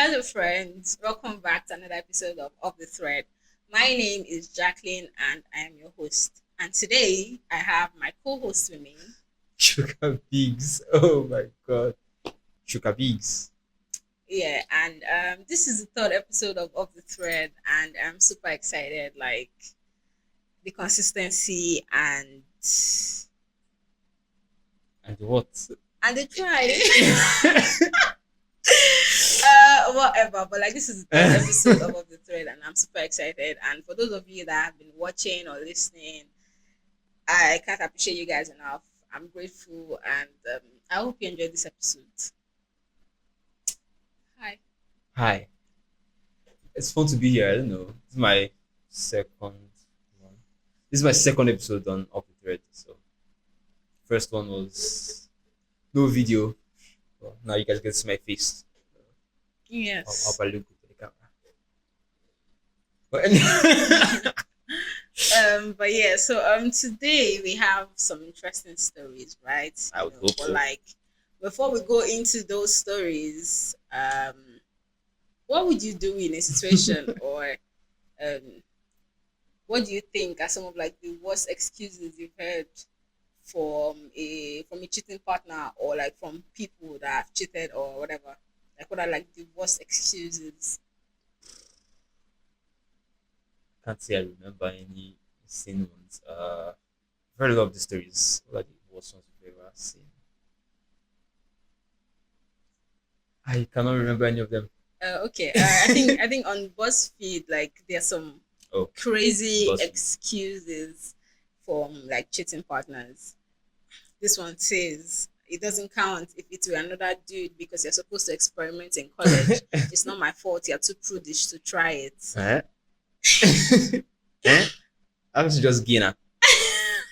Hello, friends. Welcome back to another episode of the Thread. My name is Jacqueline, and I am your host. And today I have my co-host with me. Chuka Biggs. Oh my god. Chuka Biggs. Yeah, and this is the third episode of the Thread, and I'm super excited. Like the consistency And what? the try. Whatever. But like this is the third episode of the Thread, and I'm super excited. And for those of you that have been watching or listening, I can't appreciate you guys enough. I'm grateful, and I hope you enjoyed this episode. Hi. Hi. It's fun to be here. I don't know. This is my second one. This is my second episode on Off the Thread. So first one was no video. Well, now you guys get to see my face. How Yes. I look to the camera. But anyway, But yeah. So today we have some interesting stories, right? I would hope But so. like before we go into those stories, what would you do in a situation, or um, what do you think are some of like the worst excuses you've heard from a cheating partner, or like from people that have cheated or whatever? Like what are like the worst excuses? Can't say I remember any insane ones. Very lot of the stories. What are the worst ones you've ever seen? I cannot remember any of them. Okay. I think on BuzzFeed like there's some Oh, crazy BuzzFeed. excuses from like cheating partners. This one says it doesn't count if it's with another dude because you're supposed to experiment in college. It's not my fault. You're too prudish to try it. Eh? Eh? I was just Gina.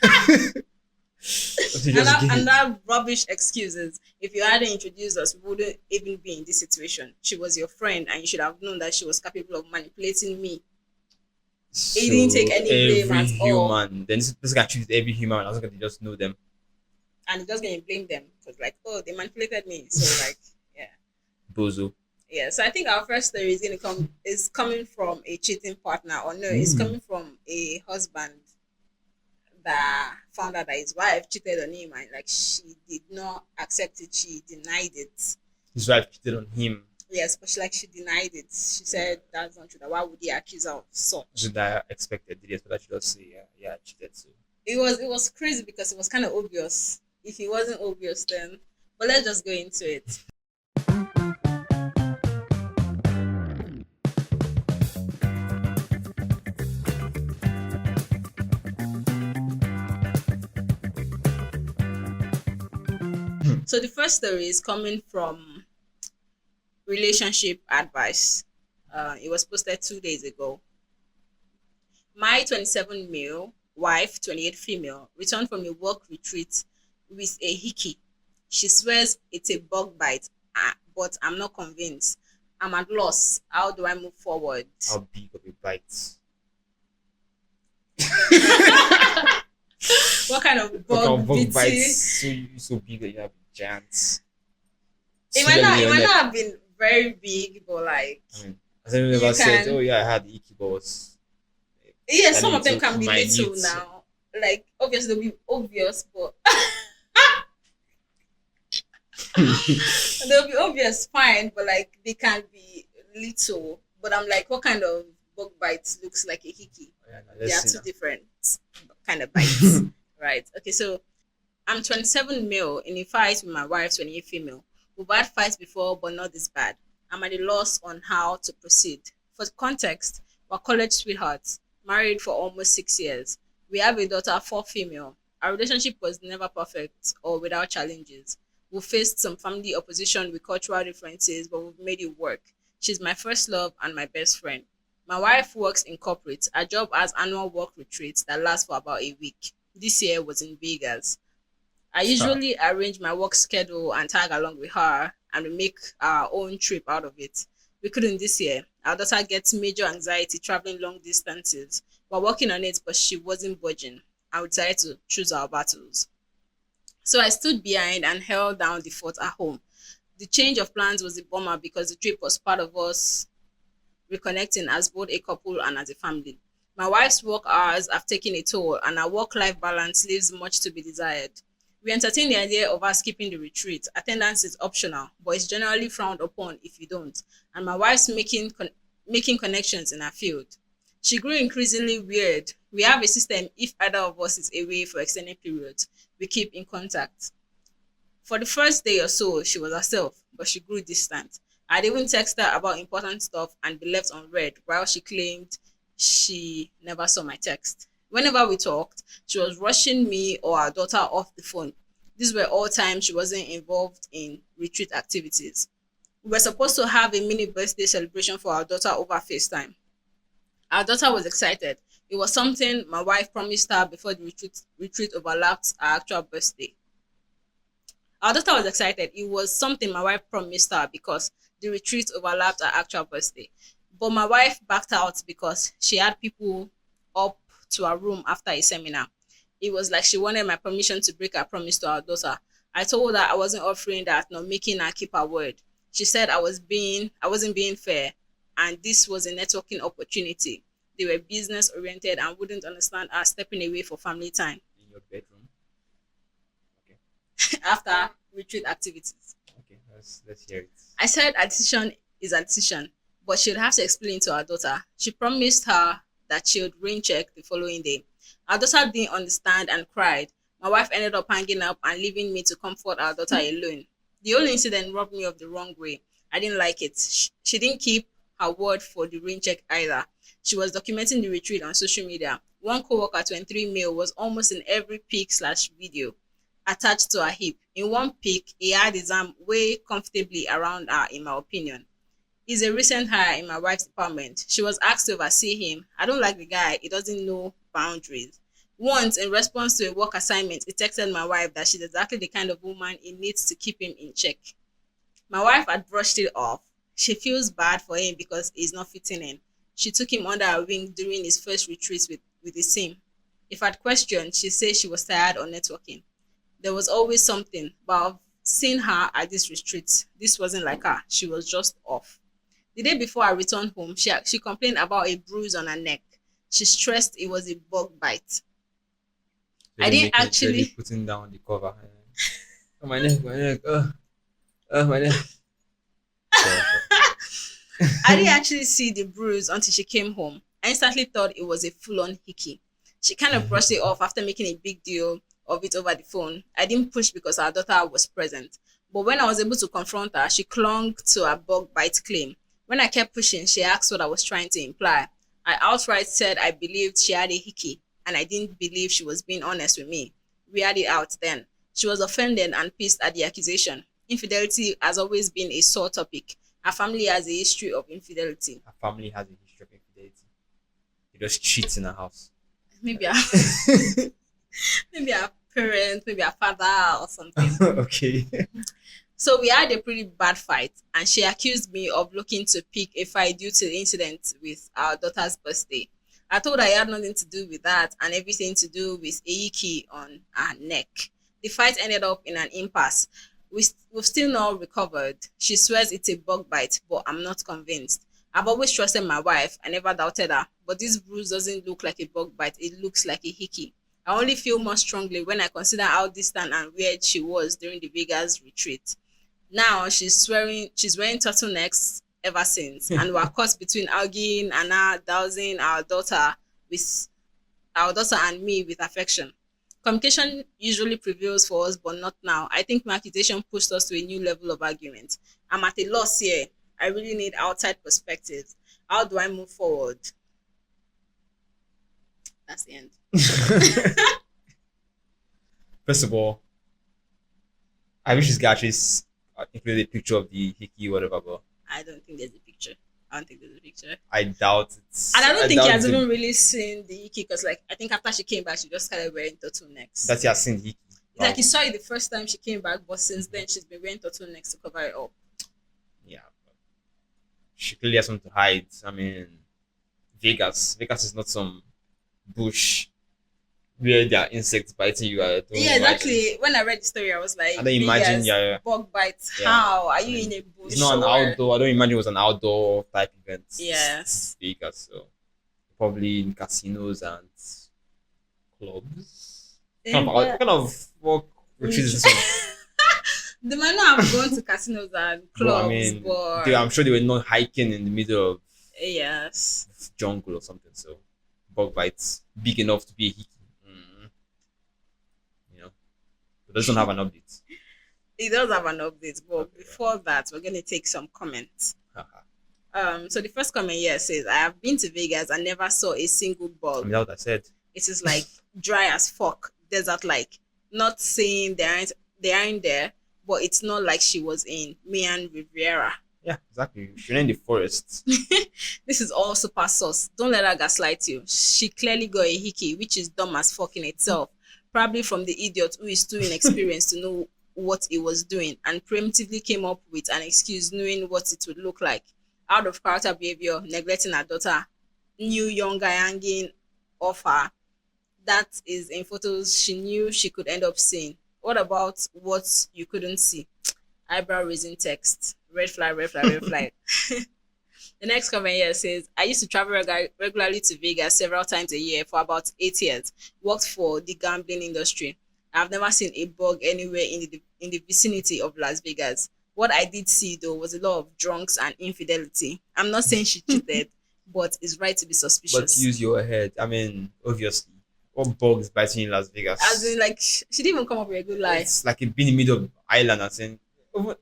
Was And just that, gay. and that rubbish excuses. If you hadn't introduced us, we wouldn't even be in this situation. She was your friend, and you should have known that she was capable of manipulating me. So He didn't take any blame every at all, human, then this guy treats every human. I was going to just know them. and he just gonna blame them because, like, oh, they manipulated me. So, like, yeah, Bozo. yeah. So I think our first story is coming from a cheating partner, or no, it's Ooh. coming from a husband that found out that his wife cheated on him, and like she did not accept it. She denied it. His wife cheated on him. Yes, but she denied it. She said that's not true. That why would he accuse her of such? Did I expected? Did you expect that she just say, yeah, I cheated too? It was crazy because it was kind of obvious. If it wasn't obvious, then but let's just go into it. So the first story is coming from relationship advice. It was posted 2 days ago. My 27 male wife, 28 female, returned from a work retreat with a hickey. She swears it's a bug bite, but I'm not convinced. I'm at loss. How do I move forward? How big of a bite? What kind of What kind bug of bug bit? bites so big that you have giants? It Similar might not. to It your might neck. not have been very big, but like I mean, has anyone you ever said, can. "Oh yeah, I had the icky balls"? Yeah, I some need of them to can be little minute. now. Like obviously they'll be obvious, but they'll be obvious fine, but like they can be little. But I'm like, what kind of bug bites looks like a hickey? Yeah, no, They let's are see two now. different kind of bites, right? Okay, so I'm 27 male in a fight with my wife, 28 female. We've had fights before, but not this bad. I'm at a loss on how to proceed. For context, we're college sweethearts, married for almost 6 years. We have a daughter, 4 female. Our relationship was never perfect or without challenges. We faced some family opposition with cultural differences, but we've made it work. She's my first love and my best friend. My wife works in corporate. Her job has annual work retreats that last for about a week. This year was in Vegas. I Stop. usually arrange my work schedule and tag along with her, and we make our own trip out of it. We couldn't this year. Our daughter gets major anxiety traveling long distances. We're working on it, but she wasn't budging. And we decided to choose our battles. So I stood behind and held down the fort at home. The change of plans was a bummer because the trip was part of us reconnecting as both a couple and as a family. My wife's work hours have taken a toll, and our work life balance leaves much to be desired. We entertain the idea of us skipping the retreat. Attendance is optional, but it's generally frowned upon if you don't. And my wife's making connections in her field. She grew increasingly weird. We have a system if either of us is away for extended periods, we keep in contact. For the first day or so, she was herself, but she grew distant. I'd even text her about important stuff and be left unread while she claimed she never saw my text. Whenever we talked, she was rushing me or our daughter off the phone. These were all times she wasn't involved in retreat activities. We were supposed to have a mini birthday celebration for our daughter over FaceTime. Our daughter was excited. It was something my wife promised her before the retreat overlapped our actual birthday. Our daughter was excited. It was something my wife promised her because the retreat overlapped her actual birthday. But my wife backed out because she had people up to her room after a seminar. It was like she wanted my permission to break her promise to our daughter. I told her I wasn't offering that nor making her keep her word. She said I wasn't being fair and this was a networking opportunity. They were business oriented and wouldn't understand us stepping away for family time In your bedroom. Okay. after retreat activities. Okay. Let's hear it. I said a decision is a decision, but she'd have to explain to her daughter. She promised her that she would rain check the following day. Our daughter didn't understand and cried. My wife ended up hanging up and leaving me to comfort our daughter alone. The whole incident rubbed me off the wrong way. I didn't like it. She didn't keep her word for the rain check either. She was documenting the retreat on social media. One coworker, 23 male, was almost in every pic slash video attached to her hip. In one pic, he had his arm way comfortably around her, in my opinion. He's a recent hire in my wife's department. She was asked to oversee him. I don't like the guy. He doesn't know boundaries. Once, in response to a work assignment, he texted my wife that she's exactly the kind of woman he needs to keep him in check. My wife had brushed it off. She feels bad for him because he's not fitting in. She took him under her wing during his first retreat with his team. If I'd questioned, she said she was tired or networking. There was always something, but I've seen her at this retreat. This wasn't like her. She was just off. The day before I returned home, she complained about a bruise on her neck. She stressed it was a bug bite. I didn't Really actually putting down the cover. Oh, my neck, my neck. Oh, my neck. Sorry, I didn't actually see the bruise until she came home. I instantly thought it was a full-on hickey. She kind of brushed it off after making a big deal of it over the phone. I didn't push because our daughter was present. But when I was able to confront her, she clung to her bug bite claim. When I kept pushing, she asked what I was trying to imply. I outright said I believed she had a hickey, and I didn't believe she was being honest with me. We had it out then. She was offended and pissed at the accusation. Infidelity has always been a sore topic. Our family has a history of infidelity. Her family has a history of infidelity. You just cheat in the house. Maybe our maybe our parent, maybe our father or something. Okay. So we had a pretty bad fight, and she accused me of looking to pick a fight due to the incident with our daughter's birthday. I told her it had nothing to do with that and everything to do with a key on her neck. The fight ended up in an impasse. We've still not recovered. She swears it's a bug bite, but I'm not convinced. I've always trusted my wife. I never doubted her. But this bruise doesn't look like a bug bite. It looks like a hickey. I only feel more strongly when I consider how distant and weird she was during the Vegas retreat. Now she's wearing turtlenecks ever since, and we're caught between arguing and her dousing with our daughter and me with affection. Communication usually prevails for us, but not now. I think my accusation pushed us to a new level of argument. I'm at a loss here. I really need outside perspectives. How do I move forward? That's the end. First of all, I wish this guy actually included a picture of the hickey, whatever, but I don't think there's a picture. I don't think there's a picture. I doubt it. And I don't think he doubt has it- even really seen the Iki because, like, I think after she came back, she just started wearing turtlenecks. that he has seen the hickey. It's like he saw it the first time she came back, but since then she's been wearing turtlenecks to cover it up. Yeah. She clearly has something to hide. I mean, Vegas. Vegas is not some bush where there are insects biting you. I don't Yeah, imagine. exactly. When I read the story, I was like, I don't imagine. Vegas, Yeah, bug bites. yeah. How? Are I you in mean, a it's bush not an or? outdoor. I don't imagine it was an outdoor type event. It's Yes. Vegas, so probably in casinos and clubs. Eh, What but kind of work retreat is which this one? they might not have gone to casinos and Bro, I clubs, mean, I'm but sure they were not hiking in the middle of yes, jungle or something. So bug bites big enough to be a hickey. You know, it doesn't have an update. it does have an update. But Okay, before that, we're gonna take some comments. haha. So the first comment here says, "I have been to Vegas and never saw a single I bug. mean, that's what I said. It is like dry as fuck, desert like. Not saying they aren't there, but it's not like she was in Mian Riviera. Yeah, exactly. You're in the forest. This is all super sauce. Don't let her gaslight you. She clearly got a hickey, which is dumb as fuck in itself. Probably from the idiot who is too inexperienced to know what he was doing and preemptively came up with an excuse knowing what it would look like. Out of character behavior, neglecting her daughter, new young guy hanging off her. That is in photos she knew she could end up seeing. What about what you couldn't see? Eyebrow raising text. Red flag, red flag, red flag. The next comment here says, I used to travel regularly to Vegas several times a year for about 8 years. Worked for the gambling industry. I've never seen a bug anywhere in the vicinity of Las Vegas. What I did see though was a lot of drunks and infidelity. I'm not saying she cheated, but it's right to be But suspicious. use your head. I mean, obviously, what bug is biting in Las As Vegas? in, like, she didn't even come up with a good lie. It's like being in the middle of island and saying, oh,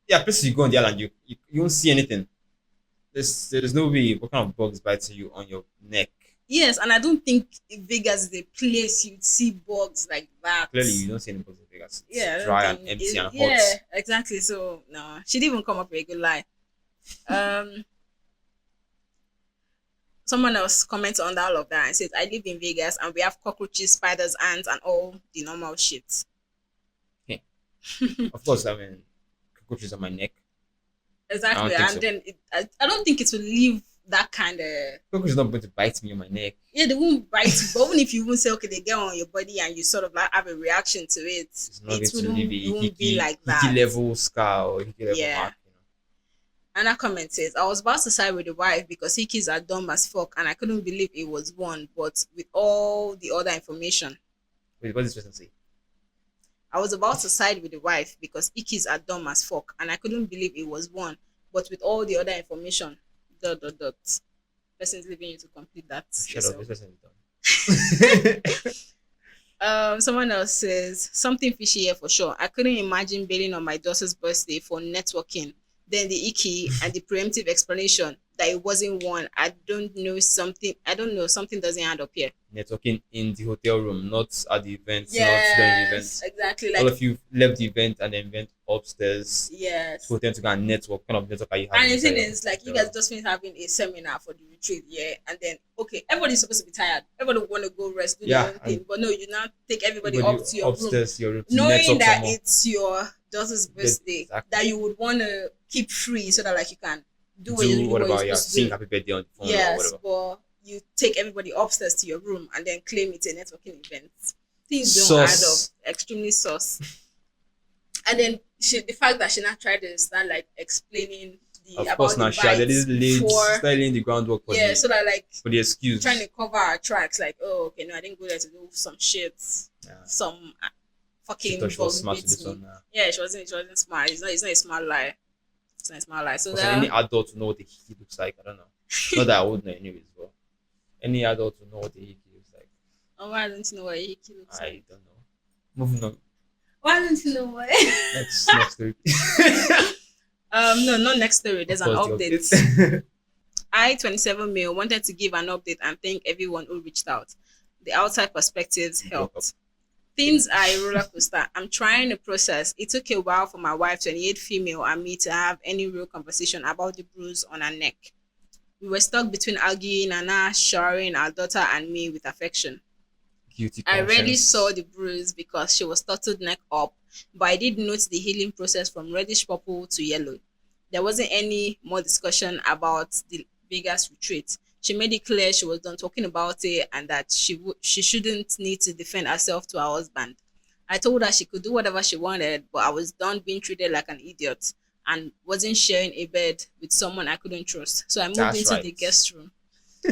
yeah, places you go on the island, you won't see anything. There's no way. What kind of bug is biting you on your neck? Yes, and I don't think Vegas is a place you'd see bugs like that. Clearly, you don't see any bugs in Vegas. Yeah, It's I don't dry and think empty and hot. yeah, exactly. So no, she didn't even come up with a good lie. Um, Someone else commented on all of that and says, "I live in Vegas and we have cockroaches, spiders, ants, and all the normal shit." Yeah. Of course, I mean, cockroaches on my neck. I Exactly, don't think and so. then I don't think it will leave that kind of. Cockroach is not going to bite me on my neck. Yeah, they won't bite you, but even if you won't say okay, they get on your body and you sort of like have a reaction to it, It's not it going to wouldn't leave it a won't be like that. hickey level scar or hickey level Yeah. mark. Another comment says, I was about to side with the wife because hickeys are dumb as fuck and I couldn't believe it was one, but with all the other information. Wait, what does this person say? I was about to side with the wife because hickeys are dumb as fuck and I couldn't believe it was one, but with all the other information. Dot dot dot. Person's leaving you to complete that Shut up, yourself. this person is done. Someone else says something fishy here for sure. I couldn't imagine bailing on my daughter's birthday for networking. Then the icky and the preemptive explanation that it wasn't one. I don't know something. I don't know something doesn't add up here. Networking in the hotel room, not at the event, not during the Yes, event. exactly. All Like of you left the event and then went upstairs yes. to hotel to go and network. What kind of network are you And having the inside thing your is, like, you hotel guys room? just finished having a seminar for the retreat, yeah, and then okay, everybody's supposed to be tired. Everybody want to go rest, do their Yeah, own and thing, but no, you now take everybody everybody up to your room, upstairs to your room to net knowing up some that more. it's your daughter's birthday, Exactly. that you would want to keep free so that like you can do what Do you're whatever, yeah, supposed to sing do. happy birthday on the phone or Yes, whatever. but you take everybody upstairs to your room and then claim it's a networking event. Things don't add up. Sauce. Extremely sus. And then the fact that she not tried to start like explaining Of about course, the now she had bites started before, laying the groundwork yeah, so that like for the excuse. trying to cover our tracks, like, oh, okay, no, I didn't go there to do some shit, Yeah. some She fucking thought she was bug smart to beat this me. one. Yeah, she wasn't smart. It's not a smart lie. It's not a smart lie. So Because any adult to know what a hickey looks like, I don't know. Not that I would know anyways, but any adult to know what a hickey looks like, oh, why don't you know what a hickey looks like? I don't know. Moving on. Why don't you know what? Next story. No, not next story. There's Of an course, the update. update. I 27 male wanted to give an update and thank everyone who reached out. The outside perspectives Broke up. helped. Things are a roller coaster. I'm trying to process. It took a while for my wife, 28 female, and me to have any real conversation about the bruise on her neck. We were stuck between arguing and her showering our daughter and me with affection. Guilty I rarely conscience. saw the bruise because she was turtled neck up, but I did note the healing process from reddish purple to yellow. There wasn't any more discussion about the Vegas retreat. She made it clear she was done talking about it and that she shouldn't need to defend herself to her husband. I told her she could do whatever she wanted, but I was done being treated like an idiot and wasn't sharing a bed with someone I couldn't trust. So I moved That's into the right. guest room.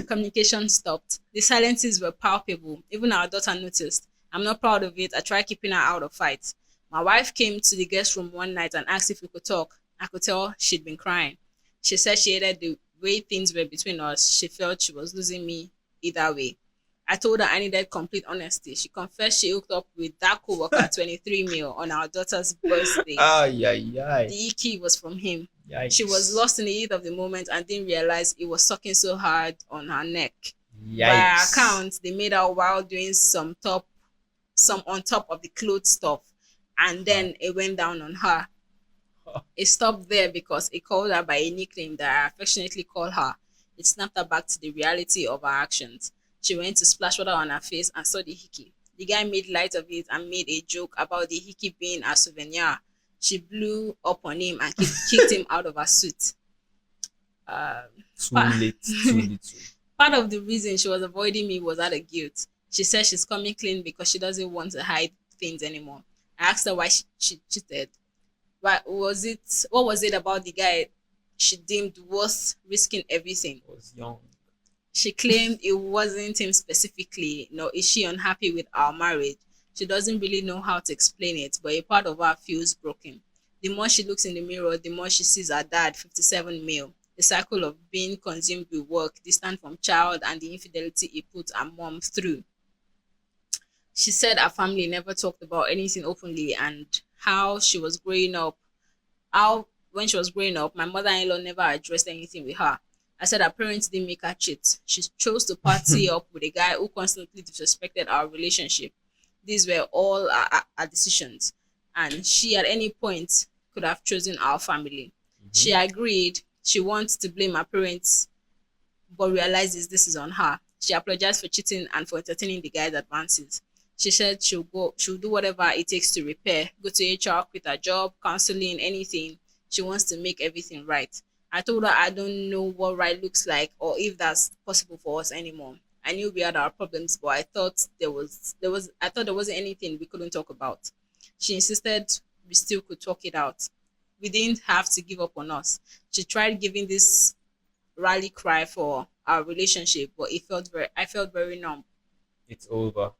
Communication stopped. The silences were palpable. Even our daughter noticed. I'm not proud of it. I tried keeping her out of fights. My wife came to the guest room one night and asked if we could talk. I could tell she'd been crying. She said she hated the way things were between us. She felt she was losing me either way. I told her I needed complete honesty. She confessed she hooked up with that co-worker 23 mil on our daughter's birthday. Ay, ay, ay. The key was from him. She was Yikes. lost in the heat of the moment and didn't realize it was sucking so hard on her neck. By her Yikes. account, they made out while doing some on top of the clothes stuff, and Huh. then it went down on her. It stopped there because it called her by a nickname that I affectionately call her. It snapped her back to the reality of her actions. She went to splash water on her face and saw the hickey. The guy made light of it and made a joke about the hickey being a souvenir. She blew up on him and kicked him out of her suit. Um, Too pa- late, too little. Part of the reason she was avoiding me was out of guilt. She said she's coming clean because she doesn't want to hide things anymore. I asked her why she cheated. What was it about the guy she deemed worth risking everything? I was young. She claimed it wasn't him specifically, nor is she unhappy with our marriage. She doesn't really know how to explain it, but a part of her feels broken. The more she looks in the mirror, the more she sees her dad, 57 male. The cycle of being consumed with work, distant from child, and the infidelity he put her mom through. She said her family never talked about anything openly and how she was growing up how when she was growing up, my mother-in-law never addressed anything with her. I said her parents didn't make her cheat. She chose to party up with a guy who constantly disrespected our relationship. These were all our decisions, and she at any point could have chosen our family. Mhm. She agreed she wants to blame her parents, but realizes this is on her. She apologized for cheating and for entertaining the guy's advances. She said she'll do whatever it takes to repair, go to HR, quit her job, counseling, anything. She wants to make everything right. I told her I don't know what right looks like or if that's possible for us anymore. I knew we had our problems, but I thought there wasn't anything we couldn't talk about. She insisted we still could talk it out. We didn't have to give up on us. She tried giving this rally cry for our relationship, but I felt very numb. It's over.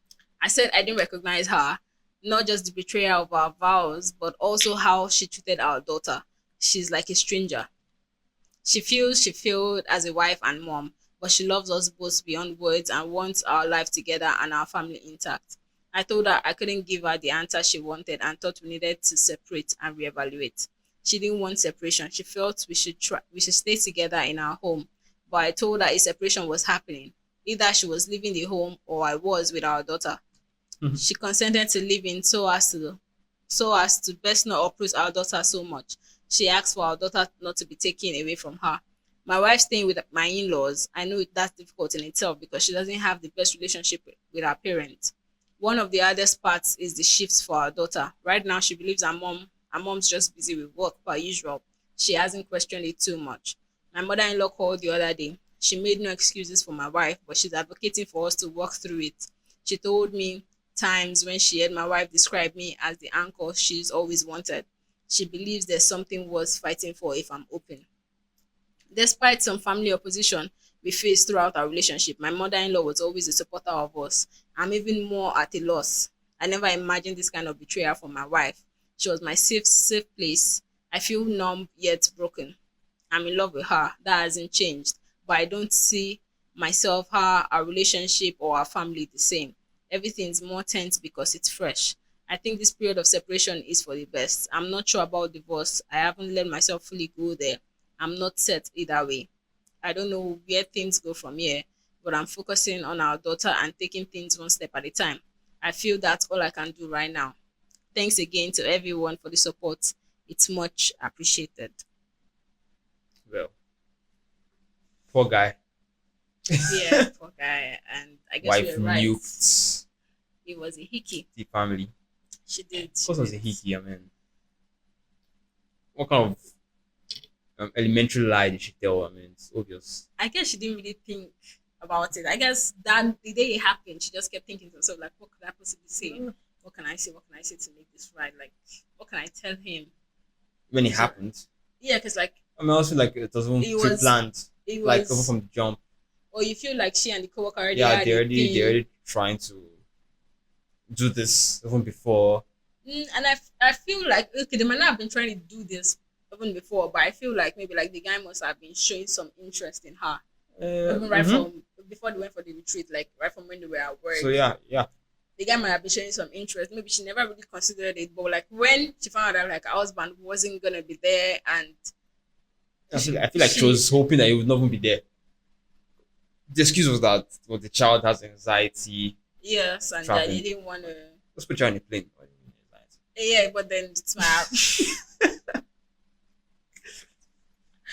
I said I didn't recognize her, not just the betrayal of our vows, but also how she treated our daughter. She's like a stranger. She feels she failed as a wife and mom, but she loves us both beyond words and wants our life together and our family intact. I told her I couldn't give her the answer she wanted and thought we needed to separate and reevaluate. She didn't want separation. She felt we should stay together in our home. But I told her a separation was happening. Either she was leaving the home or I was with our daughter. Mhm. She consented to live in so as to best not uproot our daughter so much. She asked for our daughter not to be taken away from her. My wife staying with my in-laws, I know that's difficult in itself because she doesn't have the best relationship with her parents. One of the hardest parts is the shifts for our daughter. Right now, she believes her mom's just busy with work per usual. She hasn't questioned it too much. My mother-in-law called the other day. She made no excuses for my wife, but she's advocating for us to work through it. She told me times when she heard my wife describe me as the anchor she's always wanted. She believes there's something worth fighting for if I'm open. Despite some family opposition we faced throughout our relationship, my mother in law was always a supporter of us. I'm even more at a loss. I never imagined this kind of betrayal from my wife. She was my safe place. I feel numb yet broken. I'm in love with her. That hasn't changed. But I don't see myself, her, our relationship, or our family the same. Everything's more tense because it's fresh. I think this period of separation is for the best. I'm not sure about divorce. I haven't let myself fully go there. I'm not set either way. I don't know where things go from here, but I'm focusing on our daughter and taking things one step at a time. I feel that's all I can do right now. Thanks again to everyone for the support. It's much appreciated. Well, poor guy. Yeah, poor guy. And I guess we Wife are right. nuked It was a hickey. the family. She did. Of She course, it was did. a hickey. I mean, what kind of elementary lie did she tell? I mean, it's obvious. I guess she didn't really think about it. I guess that the day it happened, she just kept thinking to herself, like, what could I possibly say? What can I say? What can I say to make this right? Like, what can I tell him? When it So, happened, yeah, because like I mean, I also like it was it was, pre-planned, it like over was, from the jump. or you feel like she and the coworker already Yeah, had a they're thing. already trying to do this even before. And I feel like okay, they might not have been trying to do this even before, but I feel like maybe like the guy must have been showing some interest in her even right Mhm. from before they went for the retreat, like right from when they were at work. So yeah. The guy might have been showing some interest. Maybe she never really considered it, but like when she found out like her husband wasn't gonna be there, and I feel like she was hoping that he would not even be there. The excuse was that the child has anxiety yes, and that he traveling. didn't want to. Let's put you on a plane. What do you mean anxiety? Yeah, but then it's my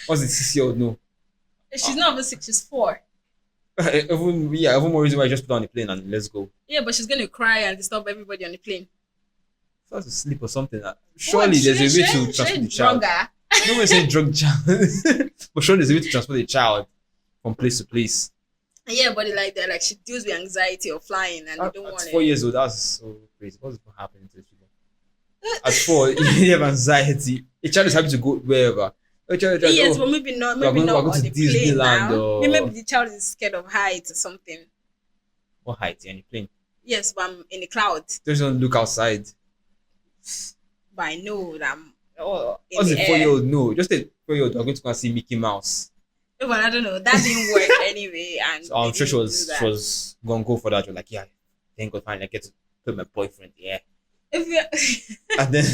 What's the 6-year-old no? she's not even 6, she's 4. Even more reason why I just put her on a plane and let's go. Yeah, but she's gonna cry and disturb everybody on the plane. If to sleep or something. What? Surely there's a way Should to I transport the child. drug her? No one saying drug child, but surely there's a way to transport the child from place to place. Yeah, but like that, like she deals with anxiety of flying, and they don't At want 4 years old, that's so crazy. What's happening to these people? At 4, you have anxiety. A child is happy to go wherever. Yes, Oh, but maybe not. we're Maybe going, we're not going on to the plane Disneyland now. Maybe or the child is scared of heights or something. what height? Any plane? Yes, but I'm in the cloud. Just don't look outside. But I know that I'm in What's the a air. 4-year-old? No, just a 4-year-old. We're going to go and see Mickey Mouse. But I don't know. That didn't work anyway, and So I'm they sure she didn't was do that. she was gonna go for that. She was like, yeah, thank God, finally I get to put my boyfriend. Yeah, If you, and then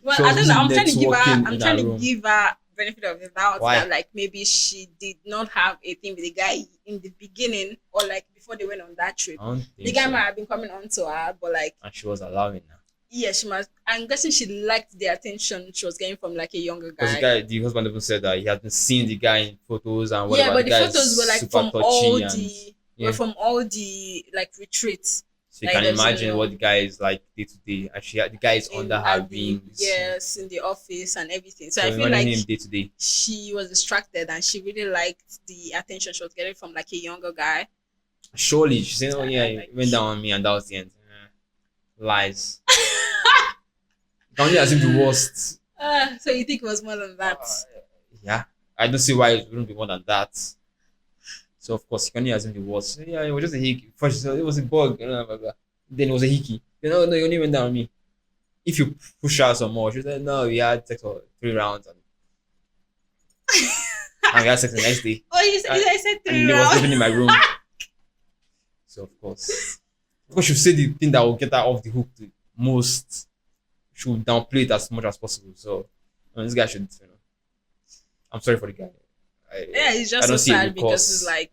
well, she I was don't know. I'm busy trying to give her. networking I'm in trying her to room. give her benefit of the doubt Why? that like maybe she did not have a thing with the guy in the beginning, or like before they went on that trip. I don't The think guy so. might have been coming on to her, but like And she was allowing her. yeah, she must. I'm guessing she liked the attention she was getting from like a younger Because guy. the husband even said that he had been seeing the guy in photos and Yeah, whatever. but The the guy photos is were like super from all touchy and the yeah. from all the like retreats. So you Like can there's imagine what the guy is like day to day. And the guy is in under her at the wings. yes in the office and everything. So So I feel imagine like him day to day. she was distracted and she really liked the attention she was getting from like a younger guy. Surely she's saying, oh yeah, I he like. went down on me and that was the end. Lies. You can only assume the worst. So you think it was more than that? Yeah, I don't see why it wouldn't be more than that. So of course, you can only assume the worst. So, yeah, it was just a hickey. First, it was a bug. Blah, blah, blah. Then it was a hickey. No, you only went down on me. If you push her some more, she said, no, we had sex for 3 rounds and we had sex the next day. Oh, you said, And, I said and 3 he was rounds. living in my room. So of course, she should say the thing that will get her off the hook the most. She will downplay it as much as possible. So this guy should, I'm sorry for the guy. Yeah, it's I just so don't see a sad because recourse. it's like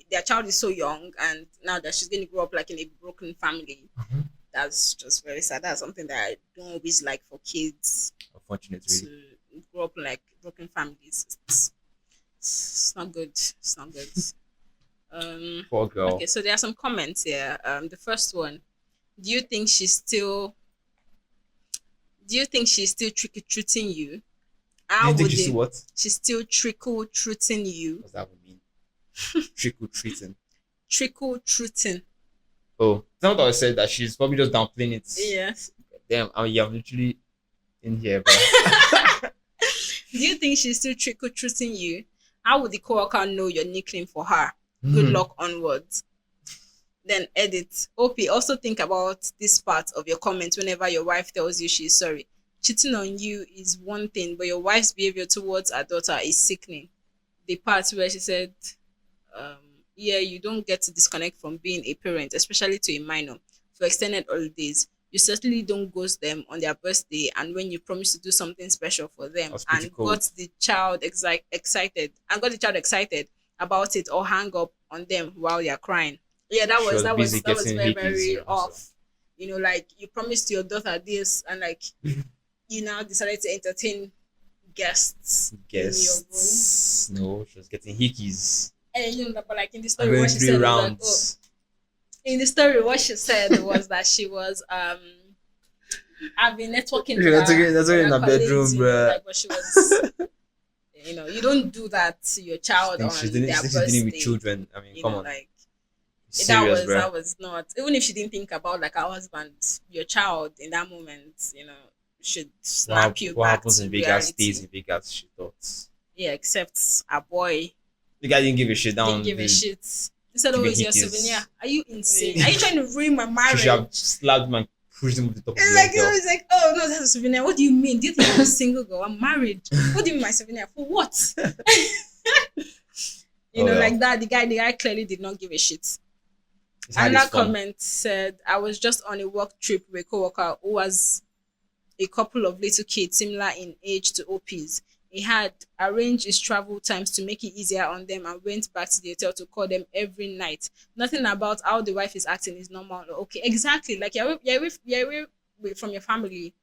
their child is so young, and now that she's going to grow up like in a broken family, Mhm. that's just very sad. That's something that I don't always like for kids Unfortunate, to really. grow up in like broken families. It's not good. It's not good. Poor girl. Okay, so there are some comments here. The first one: Do you think she's still? Do you think she's still tricky treating you? Do How you think would you see it? what? She's still trickle treating you. What's that would mean? Trickle treating. Trickle treating. Oh, that's what I said that she's probably just downplaying it. Yes. Damn, I mean, yeah, I'm literally in here, bro. Do you think she's still trickle treating you? How would the coworker know your nickname for her? Good luck onwards. Then edit. OP, also think about this part of your comment whenever your wife tells you she's sorry. Cheating on you is one thing, but your wife's behavior towards her daughter is sickening. The part where she said, yeah, you don't get to disconnect from being a parent, especially to a minor, for extended holidays. You certainly don't ghost them on their birthday and when you promise to do something special for them That's pretty and cool. got the child excited about it or hang up on them while you're crying. Yeah, She was busy that was getting very, hickeys, very you know, off. You know, like you promised your daughter this and like you now decided to entertain guests in your room. Guests. No, she was getting hickeys. And you know, but like in the And story, then what she 3 said was like, oh, rounds. in the story, what she said was that she was having networking. That's okay in her bedroom, you know, bruh. like, but she was You don't do that to your child on their She's dealing with birthday. children. I mean, You come know, on, like that serious, was bro. that was not, even if she didn't think about like her husband, your child in that moment, should snap you What back happens to in Vegas stays reality. in Vegas. She thought Yeah, except a boy the guy didn't give a shit didn't down. give a The shit. He said, "Oh, giving it's your souvenir." hickeys. Are you insane? Are you trying to ruin my She should have marriage? slapped him and pushed him to the top of It's the like hotel. it's like, oh no, that's a souvenir. What do you mean? Do you think I'm a single girl? I'm married. What do you mean my souvenir? For what? Oh well, Like that. The guy clearly did not give a shit. he's had his Another fun. comment said, I was just on a work trip with a coworker who was a couple of little kids similar in age to OP's. He had arranged his travel times to make it easier on them and went back to the hotel to call them every night. Nothing about how the wife is acting is normal. Okay, exactly. Like from your family.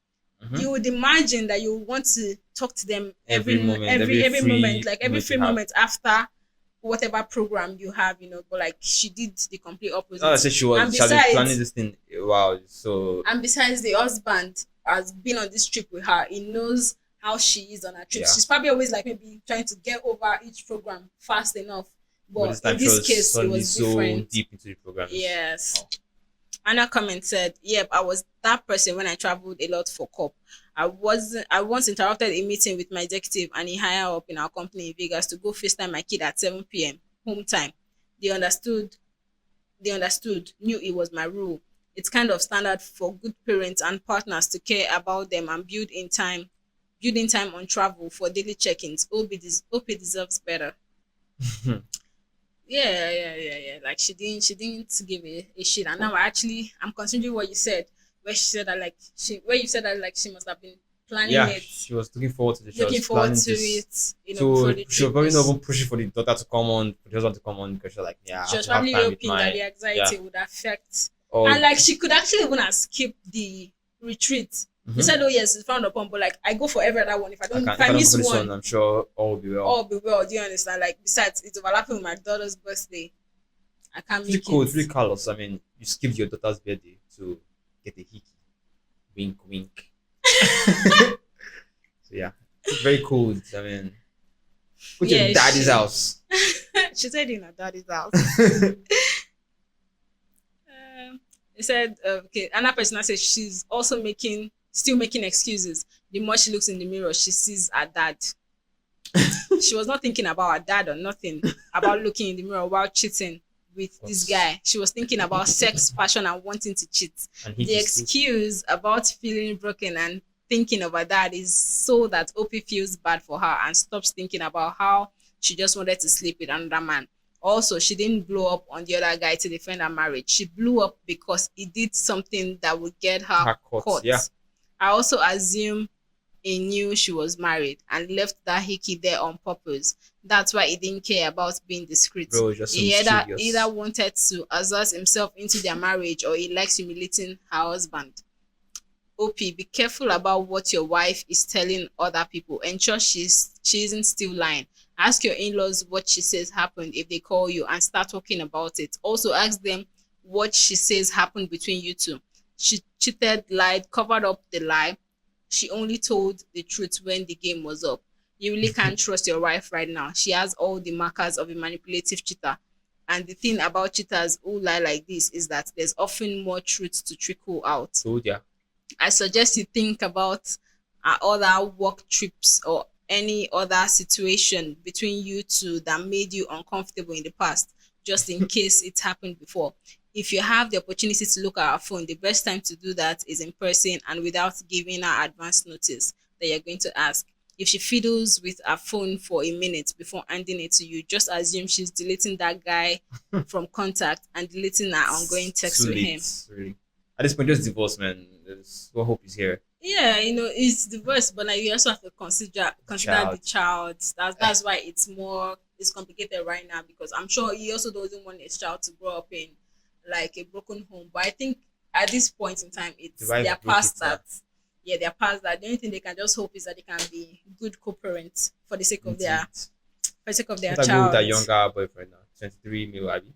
Hmm. You would imagine that you want to talk to them Every moment, every every moment, free like every moment free you have. moment after whatever program you have, but like she did the complete I opposite. said And she had been planning besides, this thing. Wow, so the husband has been on this trip with her. He knows how she is on her trips. yeah. She's probably always like maybe trying to get over each program fast enough. But But this in time she this was case, it suddenly was so different. deep into the programs. Yes. Wow. Anna comment said, "Yep, I was that person when I traveled a lot for COP. I once interrupted a meeting with my executive and he higher up in our company in Vegas to go FaceTime my kid at 7 p.m. home time. They understood, knew it was my rule. It's kind of standard for good parents and partners to care about them and build in time on travel for daily check-ins. OP deserves better." Yeah, yeah, yeah, yeah. Like she didn't give a shit. And now I'm considering what you said, where you said that like she must have been planning Yeah, it, she was looking forward to this. She looking was forward planning to this. it, before So the she was trip probably not was. even pushing for the daughter to come on, for the husband to come on because she's like, yeah, I She have was to have probably time with hoping that my the yeah. anxiety would affect, Or and like she could actually even have skipped the retreat. They mhm. said, "Oh yes, it's frowned upon," but like I go for every other one. If If I I don't go miss for this one, one, I'm sure all will be well. all be well. Do you understand? Like besides, it's overlapping with my daughter's birthday. I can't It's really make cool. it. It's really callous. I mean, you skipped your daughter's birthday to get a hickey. Wink, wink. So yeah, it's very cool. I mean, go to your Yeah, daddy's house. she said in her daddy's house. She He said, okay, another person says she's also still making excuses. The more she looks in the mirror, she sees her dad. She was not thinking about her dad or nothing about looking in the mirror while cheating with this guy. She was thinking about sex, passion, and wanting to cheat. and The hickeys too. excuse about feeling broken and thinking of her dad is so that Opie feels bad for her and stops thinking about how she just wanted to sleep with another man. Also, she didn't blow up on the other guy to defend her marriage. She blew up because he did something that would get her Her courts, caught. yeah. I also assume he knew she was married and left that hickey there on purpose. That's why he didn't care about being discreet. Bro, just so He either mischievous. wanted to assert himself into their marriage or he likes humiliating her husband. OP, be careful about what your wife is telling other people. Ensure she isn't still lying. Ask your in-laws what she says happened if they call you and start talking about it. Also ask them what she says happened between you two. She cheated, lied, covered up the lie. She only told the truth when the game was up. You really can't trust your wife right now. She has all the markers of a manipulative cheater. And the thing about cheaters who lie like this is that there's often more truth to trickle out. Told ya. I suggest you think about other work trips or any other situation between you two that made you uncomfortable in the past, just in case it happened before. If you have the opportunity to look at her phone, the best time to do that is in person and without giving her advance notice that you're going to ask. If she fiddles with her phone for a minute before handing it to you, just assume she's deleting that guy from contact and deleting her ongoing It's text too with late, him. really. At this point, just divorce, man. There's what hope is here. Yeah, it's diverse, but like you also have to consider the Child. child. That's why it's complicated right now because I'm sure he also doesn't want his child to grow up in like a broken home. But I think at this point in time, The it's wife they're broke it, past that. Yeah, they're past that. The only thing they can just hope is that they can be good co-parents for the sake of indeed. their Let her go with her child. younger boyfriend now. 23 mil, Abby.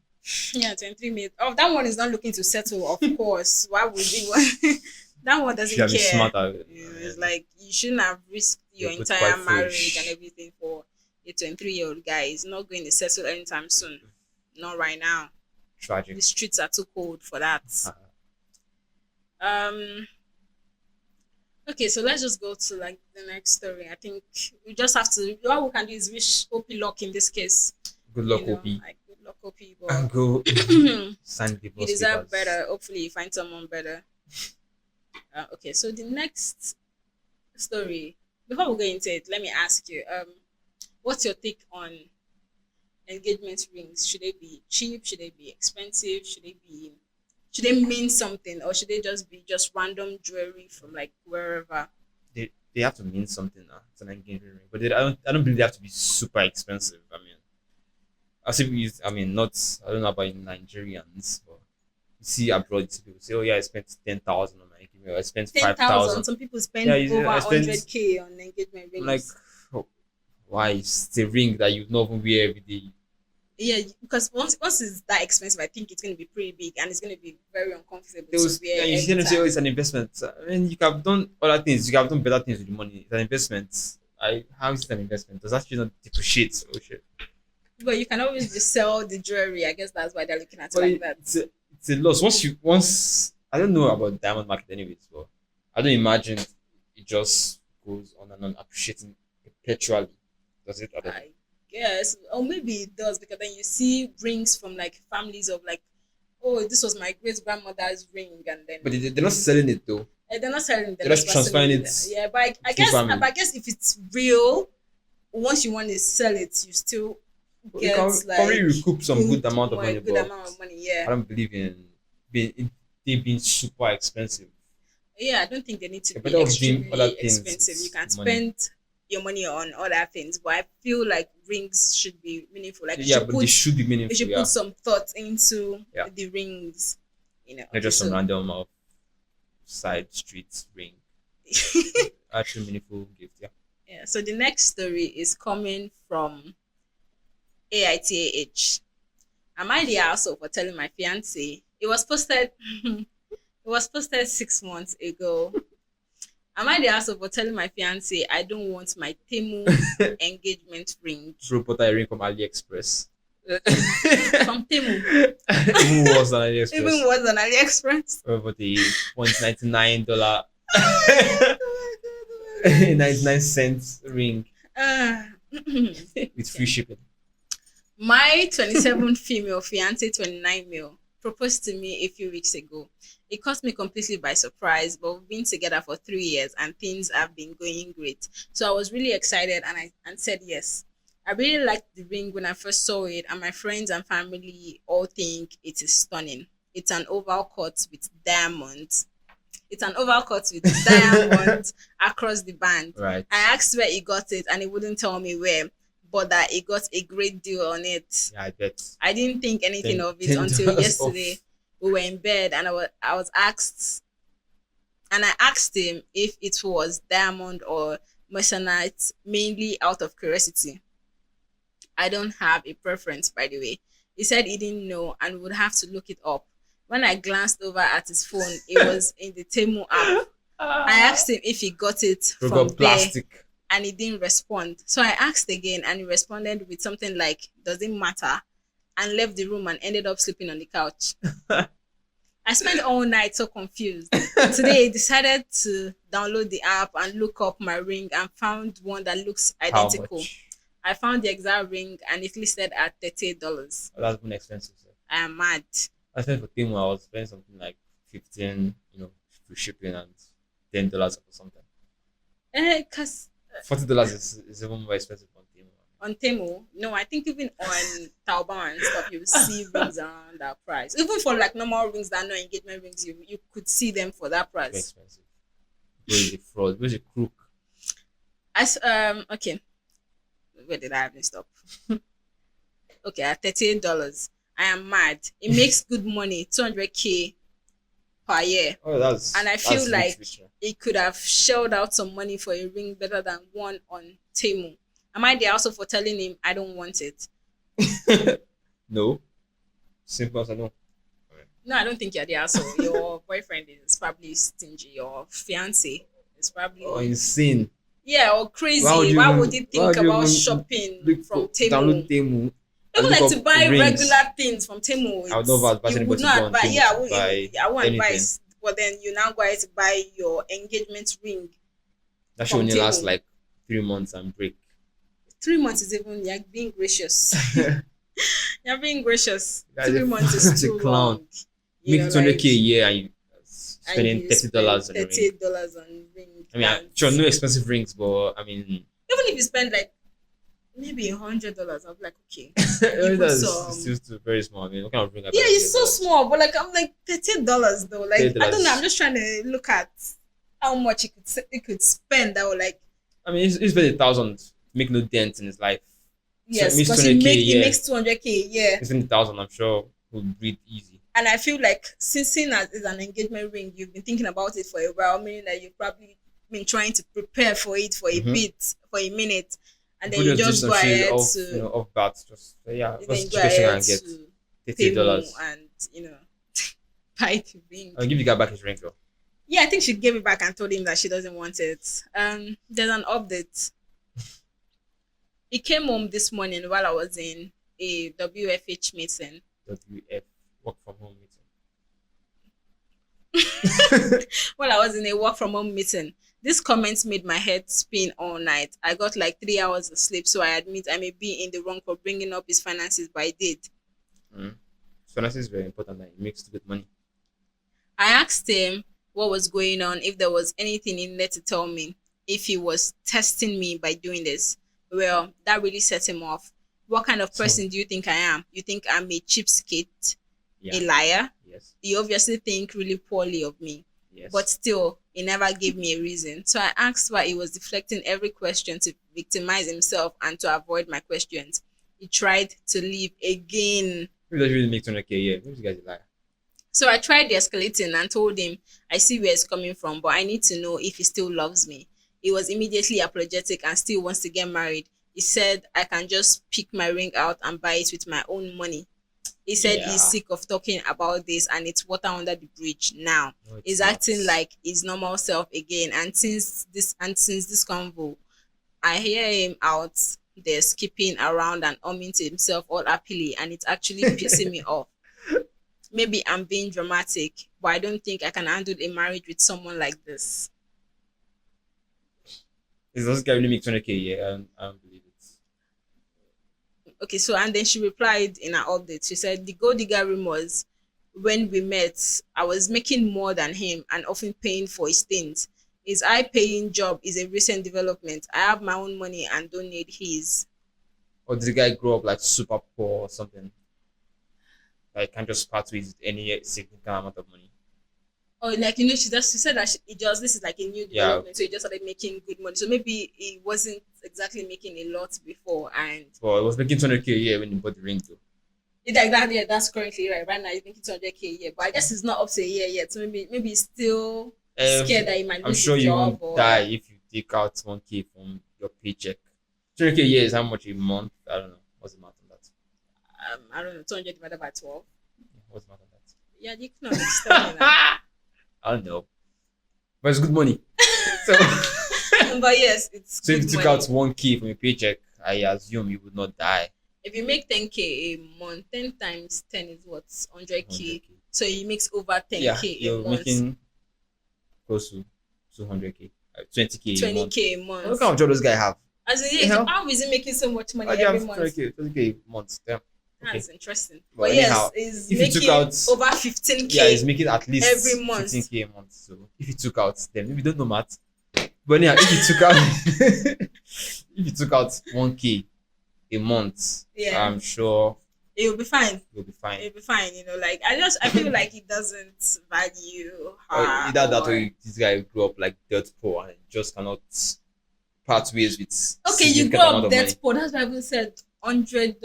Yeah, 23 minutes. Oh, that one is not looking to settle, of course. Why would you want that one She doesn't have been care. smarter. It's like you shouldn't have risked your You're both entire quite marriage and foolish. everything for a 23-year-old guy is not going to settle anytime soon. Not right now. Tragic. The streets are too cold for that. Uh, Um. Okay, so let's just go to like the next story. I think we just have to. All we can do is wish OP luck in this case. Good luck, OP. Like good luck, OP, And but go sign you divorce deserve papers. better. Hopefully, you find someone better. Okay, so the next story. Before we go into it, let me ask you. What's your take on engagement rings? Should they be cheap? Should they be expensive? Should they mean something, or should they just be just random jewelry from like wherever? They have to mean something now. It's an engagement ring, but I don't believe they have to be super expensive. I mean, as if you, I mean, not I don't know about Nigerians, but you see abroad, you see people say, "Oh yeah, I spent 10,000 on my engagement. Or I spent 10,000. 5,000." Some people spend Yeah, over I spent 100K on engagement I'm like, rings. oh, why? It's a ring that you not even wear every day. Yeah, because once it's that expensive, I think it's going to be pretty big and it's going to be very uncomfortable There to was wear yeah, you every hear them say, "Oh, time. it's an investment." I mean, you could have done other things. You could have done better things with the money. It's an investment. How is it an investment? Does that actually not depreciate? Oh shit! But you can always just sell the jewelry. I guess that's why they're looking at it But like that. it's a loss. Once I don't know about diamond market anyways, but I don't imagine it just goes on and on appreciating perpetually. Does it? I don't know. I guess, or maybe it does because then you see rings from like families of like, oh, this was my great grandmother's ring, and then But they're not selling it though. they're not selling, they're They're not just transferring selling it it. Yeah, but I through guess, family. if it's real, once you want to sell it, you still But you get can probably like recoup some good amount of money, good but amount of money. Yeah, I don't believe in they being super expensive. yeah. I don't think they need to You're be better off doing other extremely things expensive. You can with the money. spend your money on other things, but I feel like rings should be meaningful. Like Yeah, but they should be you meaningful. should put Yeah, some thought into yeah. the rings. Not Okay, just some so random side streets ring. Actually, meaningful gift. Yeah. yeah. So the next story is coming from AITAH. Am I the asshole for telling my fiance? It was posted. It was posted 6 months ago. Am I the asshole for telling my fiance I don't want my Temu engagement ring Bro, bought a ring from AliExpress. from Temu? Even worse than Even AliExpress. worse than AliExpress. For the $0.99 Oh my god! 99 cents ring with free Okay. shipping. My 27 female fiance, 29 male, proposed to me a few weeks ago. It caught me completely by surprise, but we've been together for 3 years and things have been going great. So I was really excited and I said yes. I really liked the ring when I first saw it, and my friends and family all think it is stunning. It's an oval cut with diamonds. It's an oval cut with diamonds across the band. Right. I asked where he got it and he wouldn't tell me where, but that he got a great deal on it. Yeah, I bet. I didn't think anything of it $10 until off. yesterday. We were in bed and I was asked, and I asked him if it was diamond or moissanite, mainly out of curiosity. I don't have a preference, by the way. He said he didn't know and would have to look it up. When I glanced over at his phone, it was in the Temu app. I asked him if he got it We from got there plastic. and he didn't respond. So I asked again and he responded with something like, does it matter? And left the room and ended up sleeping on the couch. I spent all night so confused. Today I decided to download the app and look up my ring and found one that looks How identical. much? I found the exact ring and it listed at $38. Oh, that's been expensive. Sir. I am mad. I spent for Temu, I was spending something like 15, free shipping and $10 or something. Because $40 is even more expensive on Temu. on Temu, no, I think even on Taobao and stuff, you will see rings around that price. Even for like normal rings that are not engagement rings, you could see them for that Very price. expensive. Where is a fraud? Where's a crook? As okay, where did I have this stop? Okay, at $38, I am mad. It makes good money, 200K per year, Oh, and I feel that's like rich. it could have shelled out some money for a ring better than one on Temu. Am I there also for telling him I don't want it? No. Simple as I know. No, I don't think you're the asshole. Your boyfriend is probably stingy. Your fiance is Oh, probably insane. Yeah, or Why would crazy. you Why would even? you Why think would you about even shopping look from for download Temu? Temu and Even look like up to buy rings? regular things from Temu, I would never it's advise you would anybody to go not on advise. Temu Yeah, to buy I won't anything. advise. But then you now go out to buy your engagement ring That should from only last Temu. like 3 months and break. 3 months is even you're being gracious. You're being gracious. Guys, 3 months is that's a too clown. long. Make it Like 200K a year and you and spending you spend $30 on a ring. $38 on ring I mean, sure, bands. no expensive rings, but I mean, Even if you spend like maybe $100, I'll be like, okay. You put that's some. still too very small. I mean, what kind of ring are Yeah, buying it's so $100? small, but like I'm like $38 though. Like I don't know. I'm $30. just trying to look at how much he could spend. That would like I mean, he's spent 1,000 to make no dent in his life. So it yes, means because 200K a he year. makes 200K. Yeah, He's spent 1,000, I'm sure, would breathe easy. and I feel like since seeing as it's an engagement ring, you've been thinking about it for a while, meaning that you've probably been trying to prepare for it for a Mm-hmm. bit, for a minute, and then People you just did just some go shit ahead off, to off bat. Just yeah, then what's you the go cheapest thing I ahead can get? to $38. Temu and buy the ring. I'll give the guy back his ring though. Yeah, I think she gave it back and told him that she doesn't want it. There's an update. He came home this morning while I was in a WFH meeting. WF, work from home meeting. While I was in a work from home meeting, this comment made my head spin all night. I got like 3 hours of sleep, so I admit I may be in the wrong for bringing up his finances, but I did. Mm. Finances is very important and it makes good money. I asked him what was going on, if there was anything he needed to tell me, if he was testing me by doing this. Well, that really set him off. What kind of So person do you think I am? You think I'm a cheapskate, yeah, a liar? yes, You obviously think really poorly of me. yes. But still, he never gave me a reason. So I asked why he was deflecting every question to victimize himself and to avoid my questions. He tried to leave again. Maybe doesn't really make 200K a year. Maybe this guy's a liar. So I tried de-escalating and told him I see where it's coming from, but I need to know if he still loves me. He was immediately apologetic and still wants to get married. He said I can just pick my ring out and buy it with my own money. He said he's Yeah. sick of talking about this and it's water under the bridge now. No, it's He's not. acting like his normal self again. And since this convo, I hear him out there skipping around and humming to himself all happily, and it's actually pissing me off. Maybe I'm being dramatic, but I don't think I can handle a marriage with someone like this. Is this guy really make 200K a year? I don't believe it. Okay, so and then she replied in her update. She said the gold digger rumors when we met, I was making more than him and often paying for his things. His high paying job is a recent development. I have my own money and don't need his. Or did the guy grow up like super poor or something? Like can't just part with any significant amount of money. Or like she said that this is like a new Yeah. development, so he just started making good money. So maybe he wasn't exactly making a lot before, and Well, it was making 200K a year when he bought the ring though. like that. Yeah, that's currently right. Right now, he's making 200K a year, but I guess it's not up to a year yet. So maybe he's still scared that he might I'm lose sure his you job. won't Or die if you take out 1K from your paycheck. 200K a year is how much a month? I don't know. What's the math on that? I don't know, 200 divided by 12. What's the math on that? Yeah, you can understand that. I don't know. But it's good money. So, But yes, it's so if you good took money. out 1K from your paycheck, I assume you would not die. If you make 10K a month, 10 times 10 is what? 100K. 100K. So he makes over 10K Yeah, a you're month. making close to 200K, 20K a month. 20K a month. What kind of job does this guy have? As in, The hell? how is he making so much money Why do you every have month? 20K a month? Damn. Okay. That's interesting. Well, But yes, anyhow, he's if you took making out- over 15K. Yeah, he's making at least every month. 15K a month. So if you took out, then maybe don't know math. But anyhow, if you took out, if you took out 1K a month, Yeah. I'm sure He'll be fine. you'll be fine. He'll be fine. Like I feel like he doesn't value Or her. either that or- or this guy grew up like dirt poor and just cannot part ways with Okay, you significant go amount up of debt money. poor. That's why I even said $100,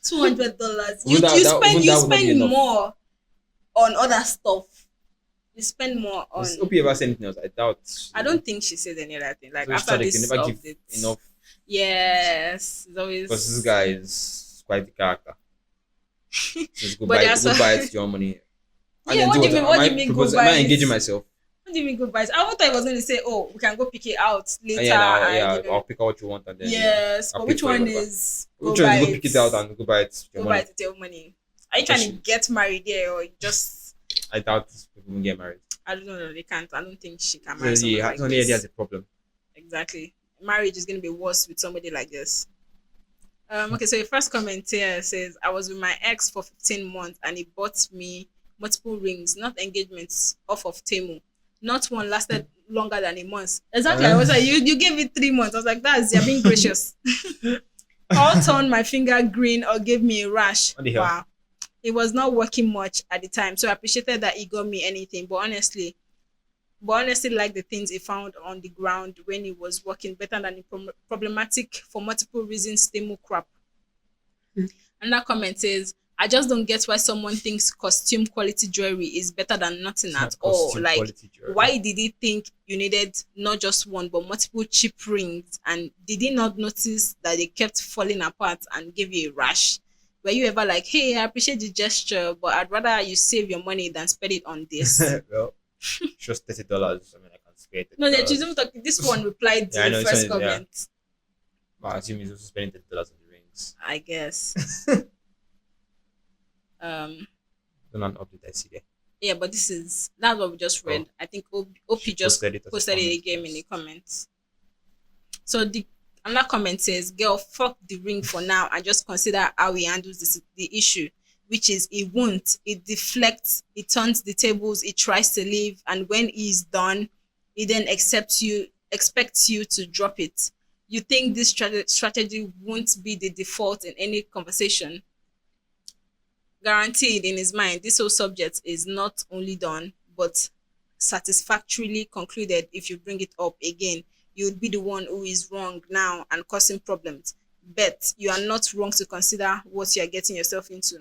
$200. You Wouldn't that would not be spend enough? more on other stuff. You spend more on. Does OP ever say anything else? I doubt. I don't think she said any other thing. Like So it's after tragic. They this never give update. enough Yes, it's always. because this guy is quite the character. Just But there's go a- buy it with your money. And Yeah, then what do you mean? What do you Am I mean go proposing- buy Am I it? engaging myself? Don't even go buy it. I thought I was going to say, oh, we can go pick it out later. Yeah, now, And, yeah, I'll pick out what you want and then yes, I'll but pay which for it, one whatever. is Which go one buy is go it? pick it out and go buy it with your Go buy money? it with your money. Are you trying to get married there or just? I doubt people will get married. I don't know. They can't. I don't think she can So marry someone like only idea this. has a problem. Exactly. Marriage is going to be worse with somebody like this. Okay, so your first comment here says, I was with my ex for 15 months and he bought me multiple rings, not engagements, off of Temu. Not one lasted longer than a month. Exactly. I was like, you gave it 3 months. I was like, you're being gracious. All turned my finger green or gave me a rash. What the hell? Wow. It was not working much at the time, so I appreciated that he got me anything. But honestly, like the things he found on the ground when he was working better than the problematic for multiple reasons Temu crap. Another comment says, I just don't get why someone thinks costume quality jewelry is better than nothing at all. Costume Like, quality jewelry. why did he think you needed not just one but multiple cheap rings? And did he not notice that they kept falling apart and gave you a rash? Were you ever like, hey, I appreciate the gesture, but I'd rather you save your money than spend it on this? Well, just $30. I mean, I can spare it. No, she's even talking. This one replied to Yeah, I know, the this first one is- yeah. comment. I assume he's also spending $30 on the rings. I guess. Don't update I see there. Yeah, but that's what we just read. I think OP She just posted it as a posted it comment, again in yes. the comments. So another comment says, "Girl, fuck the ring for now and just consider how he handles the issue, which is he won't. It deflects. It turns the tables. It tries to leave, and when he's done, he then expects you to drop it. You think this strategy won't be the default in any conversation? Guaranteed in his mind, this whole subject is not only done, but satisfactorily concluded if you bring it up again. You'd be the one who is wrong now and causing problems. But you are not wrong to consider what you are getting yourself into.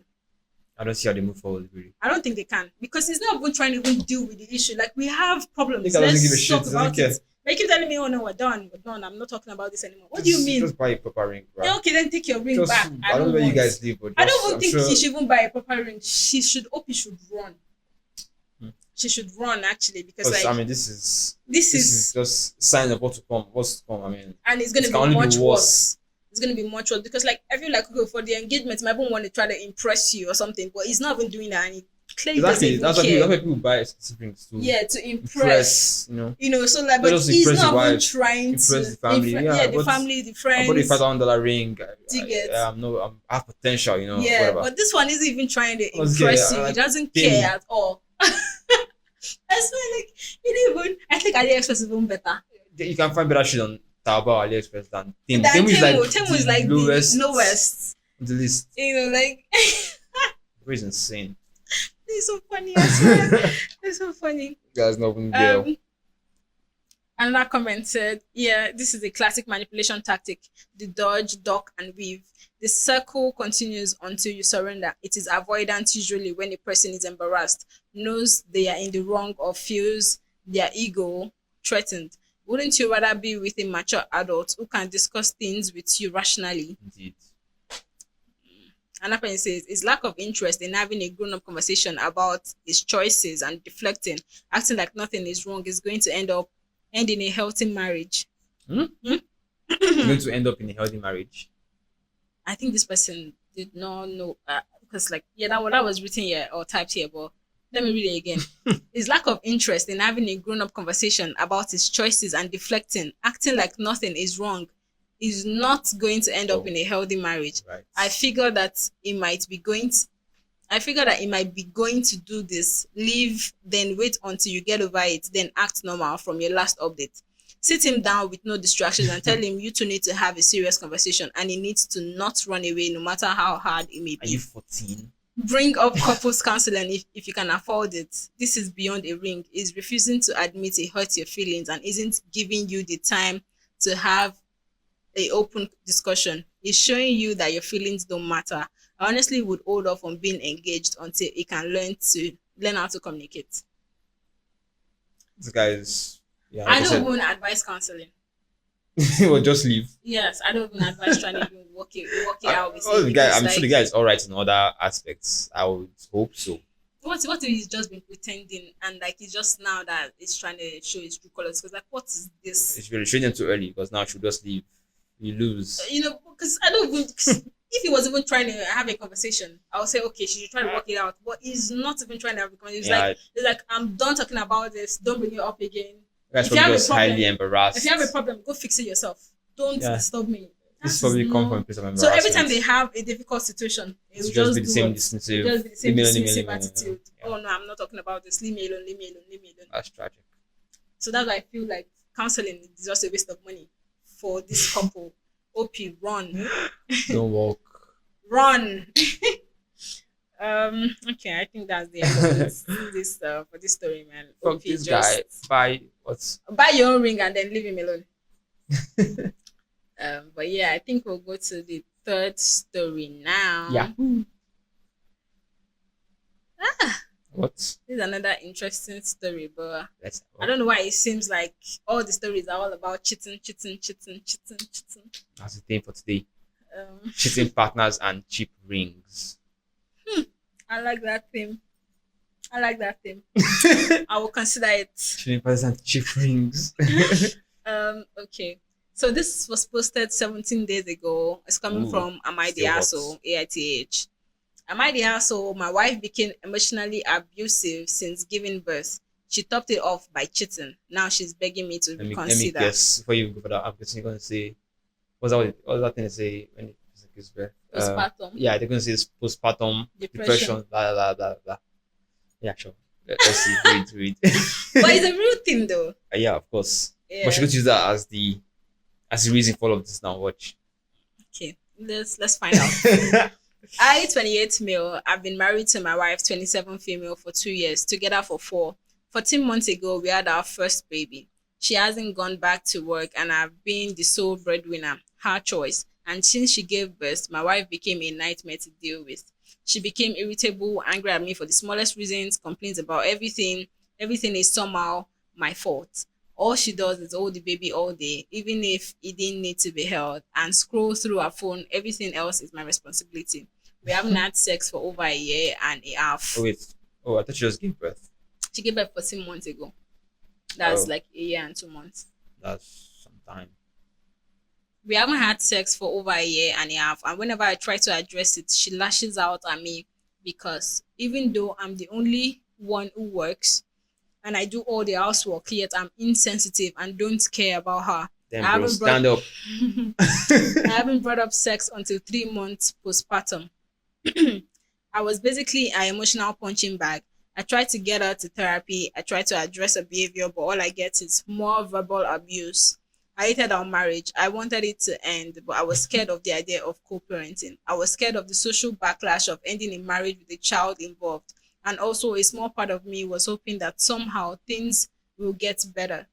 I don't see how they move forward, really. I don't think they can because he's not even trying to even deal with the issue. Like, we have problems. Nigga doesn't give a shit, Talk doesn't about care. it. Like, you keep telling me, oh no, we're done. I'm not talking about this anymore. What do you mean? Just buy a proper ring, bro. Yeah, okay, then take your ring Just, back. I don't know where you want- guys live, but I just, don't even I'm think sure, he should even buy a proper ring. She should run. Hmm. She should run actually because because, like I mean, this is this just sign of what's to come. I mean, and it's gonna it be can only be much worse. worse. It's gonna be much worse because like I feel like okay for the engagement, my might want to try to impress you or something, but he's not even doing that and he clearly exactly. doesn't That's even why care. people buy expensive rings to Yeah, to impress. you know, So like, Let but us he's impress the not even wife, trying impress to the family. the but family, the I friends. bought a $500 ring. Do you get? I have potential, you know, Yeah, whatever. but this one isn't even trying to Honestly, impress you. I He like doesn't Temu. care at all. I swear, like, you didn't even. I think AliExpress is even better. You can find better shit on Taobao, AliExpress than Temu. Than Temu is like lowest, the lowest. on the list. You know, like It's insane. it's so funny. I swear, it's so funny. Guys, not even girl. Another comment said, "Yeah, this is a classic manipulation tactic: the dodge, duck, and weave. The circle continues until you surrender. It is avoidance usually when a person is embarrassed, knows they are in the wrong, or feels their ego threatened. Wouldn't you rather be with a mature adult who can discuss things with you rationally?" Indeed. Another person says, "His lack of interest in having a grown-up conversation about his choices and deflecting, acting like nothing is wrong, is going to end in a healthy marriage." You're going to end up in a healthy marriage. I think this person did not know because, like, yeah, that was written here or typed here, but let me read it again. His lack of interest in having a grown-up conversation about his choices and deflecting, acting like nothing is wrong, is not going to end up in a healthy marriage. Right. I figure that he might be going to do this, leave, then wait until you get over it, then act normal from your last update. Sit him down with no distractions and tell him you two need to have a serious conversation and he needs to not run away no matter how hard it may Are you be. 14? Bring up couples counseling if you can afford it. This is beyond a ring. He's refusing to admit he hurts your feelings and isn't giving you the time to have a open discussion. He's showing you that your feelings don't matter. I honestly would hold off on being engaged until he can learn how to communicate. This guy is. Yeah, I don't even advise counseling. Well, just leave. Yes, I don't even advise trying to even work it out with Oh, him the guy. because, I'm sure the guy is all right in other aspects. I would hope so. What if he's just been pretending and like he's just now that he's trying to show his true colors? Because like, what is this? If you restrain them too early, because now she'll just leave. You lose. Because I don't even. 'Cause if he was even trying to have a conversation, I would say okay, she should try to work it out. But he's not even trying to have a conversation. Yeah, He's like, I'm done talking about this. Don't bring it up again. that's If you probably have a just highly problem, embarrassed. if you have a problem, go fix it yourself. Don't Yeah, disturb me. this That probably is come from a no. place of So every time embarrassment. they have a difficult situation, it It's will just just be the do same what? It dismissive. will just be the same Leave me dismissive alone. attitude. Yeah, Oh no, I'm not talking about this. Leave me alone. Leave me alone. Leave me alone. that's tragic. So that's why I feel like counseling is just a waste of money for this couple. OP, run, Don't walk. run. Okay, I think that's the end of this for this story, man. Fuck OP, this guy. just Bye. What's buy your own ring and then leave him alone. But yeah, I think we'll go to the third story now. yeah? What? This is another interesting story, but Let's. I don't know why it seems like all the stories are all about cheating, cheating, cheating, cheating, cheating. That's the theme for today. Um, Cheating partners and cheap rings. I like that theme. I like that theme. I will consider it. Cheating partners and cheap rings. Okay. So this was posted 17 days ago. It's coming Ooh, from Amai still hot. Diaso, AITH. Amai Diaso, my wife became emotionally abusive since giving birth. She topped it off by cheating. Now she's begging me to Let me reconsider. guess before you go for that. I'm guessing you're gonna say what's that thing they say when it gives birth? Postpartum. Yeah, they're gonna say it's postpartum depression. Blah blah blah blah. Yeah, sure. Let's see. Read. But it's a real thing though. Yeah, of course. Yeah. But she could use that as the reason for all of this now. Watch. Okay, let's find out. I, 28 male, I've been married to my wife, 27 female, for 2 years, together for 4. 14 months ago, we had our first baby. She hasn't gone back to work and I've been the sole breadwinner, her choice. And since she gave birth, my wife became a nightmare to deal with. She became irritable, angry at me for the smallest reasons, complains about everything. Everything is somehow my fault. All she does is hold the baby all day, even if it didn't need to be held, and scroll through her phone. Everything else is my responsibility. We haven't had sex for over a year and a half. Oh wait. Oh, I thought she just gave birth. She gave birth 14 months ago. That's Oh. like a year and 2 months. That's some time. We haven't had sex for over a year and a half, and whenever I try to address it, she lashes out at me because even though I'm the only one who works and I do all the housework, yet I'm insensitive and don't care about her. Then I bro, haven't stand up. I haven't brought up sex until 3 months postpartum. I was basically an emotional punching bag. I tried to get her to therapy. I tried to address her behavior, but all I get is more verbal abuse. I hated our marriage. I wanted it to end, but I was scared of the idea of co-parenting. I was scared of the social backlash of ending a marriage with a child involved. And also a small part of me was hoping that somehow things will get better.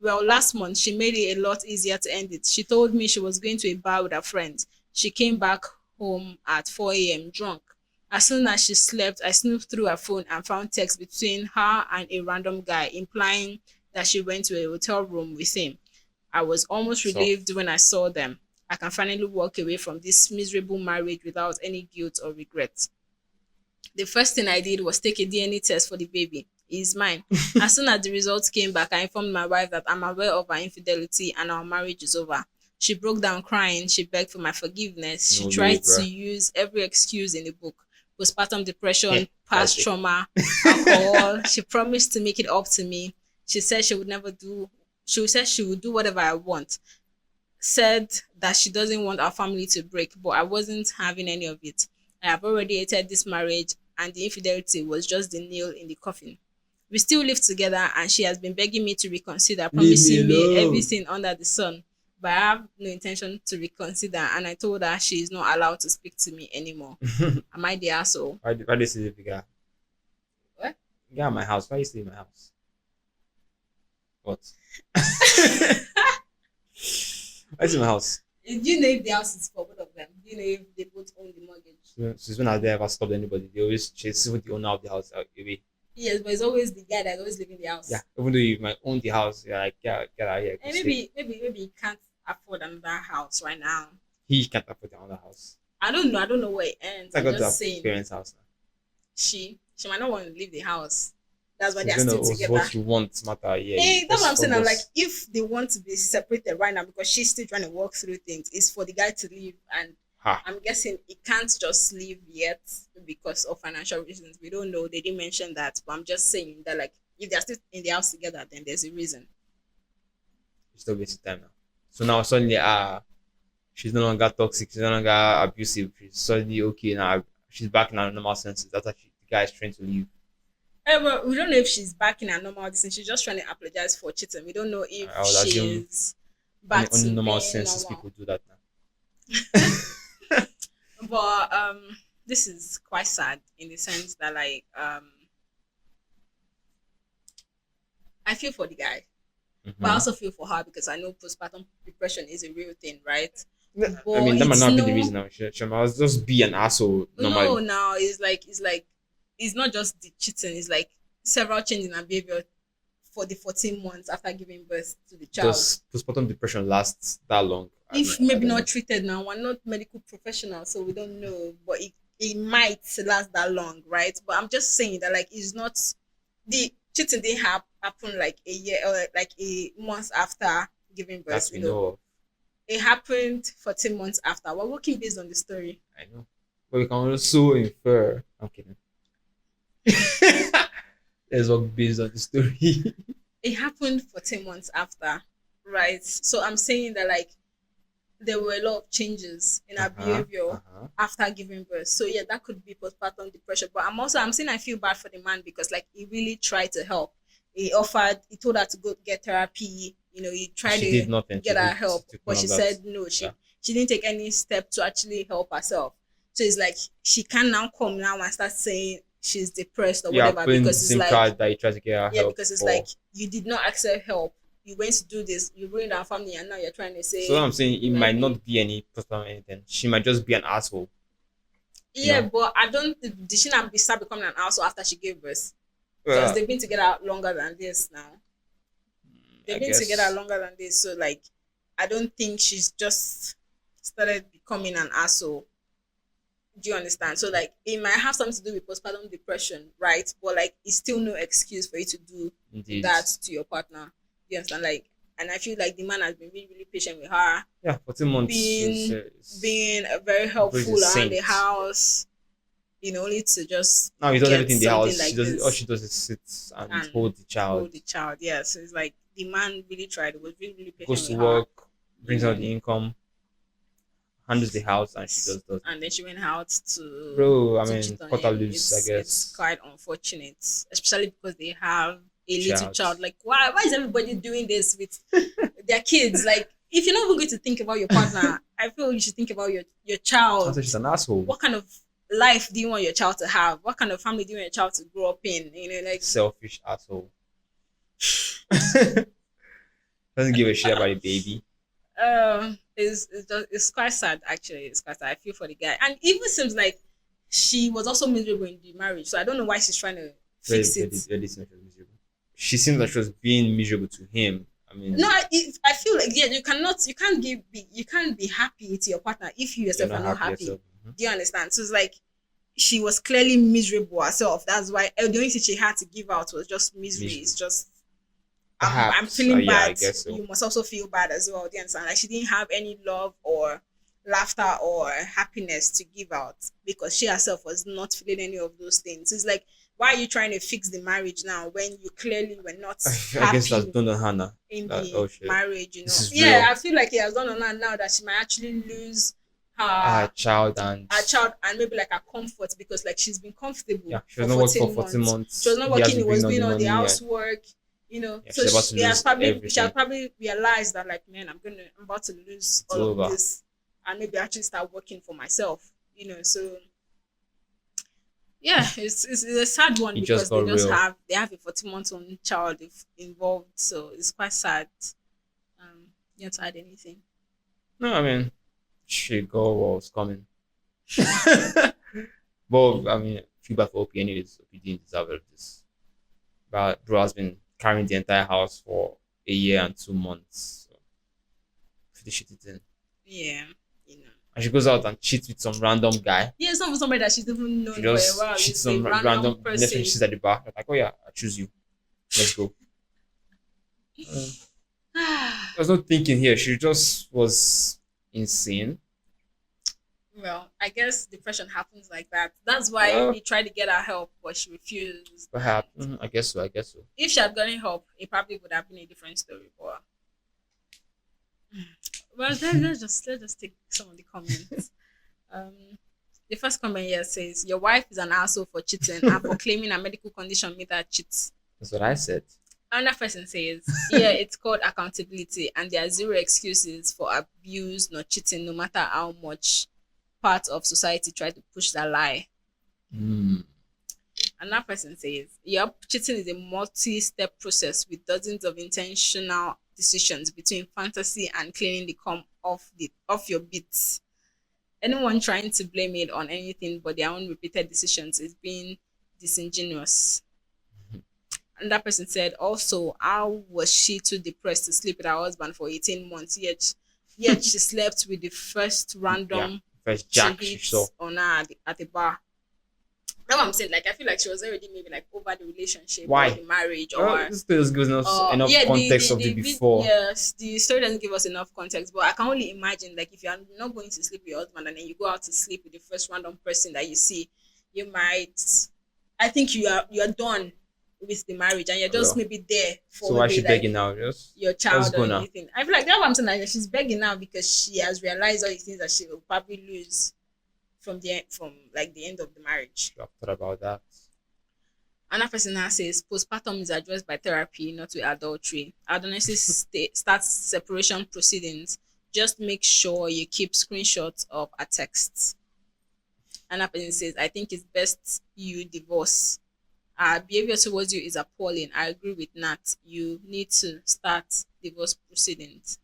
Well, last month she made it a lot easier to end it. She told me she was going to a bar with her friends. She came back home at 4 a.m. drunk. As soon as she slept, I snooped through her phone and found texts between her and a random guy implying that she went to a hotel room with him. I was almost So relieved when I saw them. I can finally walk away from this miserable marriage without any guilt or regret. The first thing I did was take a DNA test for the baby. He's mine. As soon as the results came back, I informed my wife that I'm aware of her infidelity and our marriage is over. She broke down crying. She begged for my forgiveness. She no way, tried bro. to use every excuse in the book: postpartum depression, Yeah, past classic. trauma, alcohol. She promised to make it up to me. She said she would never do. She said she would do whatever I want. Said that she doesn't want our family to break, but I wasn't having any of it. I have already hated this marriage, and the infidelity was just the nail in the coffin. We still live together, and she has been begging me to reconsider, Leave me promising me alone. everything under the sun. But I have no intention to reconsider, and I told her she is not allowed to speak to me anymore. Am I the asshole? Why do you see the bigger? What? Yeah, my house. Why you stay in my house? What? Why is in my house? Do you know if the house is for both of them? Do you know if they both own the mortgage? Since when have they ever stopped anybody? They always chase with the owner of the house away. Yes, but it's always the guy that's always living in the house. Yeah, even though you might own the house, you're like, get out of here. go And sleep. maybe he can't afford another house right now. He can't afford the other house. I don't know where it ends. I I'm got to just have saying. parents' house now. She She might not want to leave the house. That's why So they it's are gonna still was together. what you want matter. Yeah, That's what let's I'm saying. stop I'm like, just if they want to be separated right now because she's still trying to work through things, it's for the guy to leave. And ha. I'm guessing he can't just leave yet because of financial reasons. We don't know. They didn't mention that. But I'm just saying that, like, if they're still in the house together, then there's a reason. Still wasting time now. So now suddenly she's no longer toxic, she's no longer abusive, she's suddenly okay now. She's back in her normal senses. That's actually the guy is trying to leave. Well, we don't know if she's back in her normal distance. She's just trying to apologize for cheating. We don't know if I would assume she's only, back only to normal being senses normal. people do that now. But this is quite sad in the sense that, like, I feel for the guy, but I Mm-hmm. also feel for her because I know postpartum depression is a real thing, right? I But mean, that might it's not be the no, reason now. She might just be an asshole no, normally. now it's like it's not just the cheating. It's like several changes in her behavior for the 14 months after giving birth to the child. Does postpartum depression last that long? I mean, If I maybe don't not know. treated now, we're not medical professionals, so we don't know, but it might last that long, right? But I'm just saying that, like, it's not the cheating didn't happen like a year or like a month after giving That birth, we know of. it happened 14 months after. We're working based on the story. I know. But we can also infer. I'm kidding. There's work based on the story. It happened 14 months after, right? So I'm saying that, like, there were a lot of changes in Uh her huh. behavior Uh huh. after giving birth. So yeah, that could be postpartum depression. But I'm saying I feel bad for the man because, like, he really tried to help. He told her to go get therapy. He tried She to did nothing. get her She help, took but none she of that. said no. Yeah. She didn't take any step to actually help herself. So it's like she can now come now and start saying she's depressed or Yeah, whatever playing the because it's same like, card that you try to get her yeah, help because it's like for. you did not accept help. You went to do this, you ruined our family, and now you're trying to So what say I'm saying, it might maybe. not be any personal anything. She might just be an asshole. You Yeah, know. but I don't. Did she not start becoming an asshole after she gave birth? Because Well, they've been together longer than this now. They've I been together guess. longer than this, so, like, I don't think she's just started becoming an asshole. Do you understand? So, like, it might have something to do with postpartum depression, right? But, like, it's still no excuse for you to do Indeed. that to your partner. You understand? Like, and I feel like the man has been really, really patient with her, Yeah, 14 months being is being very Bridge helpful is around the saint. house, only to just Now he does get everything in the something house. She like does all this she does is sit and and hold the child. hold the child. Yeah, so it's like the man really tried. It was really, really patient Goes to with her, work, brings out the income, handles the house, and she just does and then nothing. she went out to Bro, I cheat mean, on cut her him. loose, I It's guess. quite unfortunate, especially because they have a little Child. child. Like, why is everybody doing this with their kids? Like, if you're not even going to think about your partner, I feel you should think about your child. Also, she's an asshole. What kind of life do you want your child to have? What kind of family do you want your child to grow up in? Like, Selfish asshole. Doesn't give a shit about a baby. it's quite sad actually. It's quite sad. I feel for the guy, and it even seems like she was also miserable in the marriage. So I don't know why she's trying to Very, fix very, it. very miserable. She seems like she was being miserable to him. I No, mean, I feel like, yeah, you can't be happy to your partner if you you're yourself are not not happy happy. yourself. Mhm. Do you understand? So it's like she was clearly miserable herself. That's why the only thing she had to give out was just misery. It's Miserable. just I'm Perhaps. feeling Yeah, I bad. guess so. You must also feel bad as well. Do you understand? Like she didn't have any love or laughter or happiness to give out because she herself was not feeling any of those things. It's like, why are you trying to fix the marriage now when you clearly were not I guess that's happy done on Hannah. in That the oh shit, marriage? this is Yeah, real. I feel like it has done on her now that she might actually lose her Child and her child and maybe like her comfort because, like, she's been comfortable yeah, she for was not working for 14 14 months. She was months. not He has working, been it was bringing on the doing all the money, and housework, yeah, so she's about to lose she has everything. probably realized that, like, man, I'm about to lose It's all of over. this and maybe actually start working for myself. So yeah, it's a sad one It just because got real. they have a 14 month old child involved, so it's quite sad. You want to add anything? No, I mean, shit, God was coming. But I mean, feedback for OP anyways. OP didn't deserve all of this. But bro has been carrying the entire house for a year and 2 months. So pretty shitty thing. Yeah, and she goes out and cheats with some random guy. Yeah, it's not even somebody that she's even She known for a just while. cheats It's a some random random. Next thing person. she's at the bar. Like, oh yeah, I choose you. Let's go. Uh, There's no thinking here. She just was insane. Well, I guess depression happens like that. That's why Well, he tried to get her help, but she refused. And perhaps. I guess so. I guess so. if she had gotten help, it probably would have been a different story. But well, let's just take some of the comments. Um, the first comment here says, "Your wife is an asshole for cheating and for claiming a medical condition made her cheat." That's what I said. Another person says, "Yeah, it's called accountability, and there are zero excuses for abuse, nor cheating, no matter how much part of society try to push that lie." Hmm. Another person says, "Yep, cheating is a multi-step process with dozens of intentional decisions between fantasy and cleaning the cum off your bits. Anyone trying to blame it on anything but their own repeated decisions is being disingenuous." And that person said, "Also, how was she too depressed to sleep with her husband for 18 months, yet she slept with the first Yeah. random First she Jack she saw. hits on her at the bar?" That's what I'm saying. Like, I feel like she was already maybe like over the relationship or Why? the marriage Well, or this still gives us enough yeah, context of the before. yes, the story doesn't give us enough context, but I can only imagine, like, if you're not going to sleep with your husband and then you go out to sleep with the first random person that you see, you might, I think you're done with the marriage and you're just Well, maybe there for so why is maybe she like begging now? Just your let's child or go now. anything. I feel like that's what I'm saying. Like, she's begging now because she has realized all the things that she will probably lose from like the end of the marriage. I've thought about that. Another person now says postpartum is addressed by therapy, not with adultery. I'd honestly start separation proceedings. Just make sure you keep screenshots of a text. Another person says, "I think it's best you divorce. Our behavior towards you is appalling. I agree with Nat. You need to start divorce proceedings."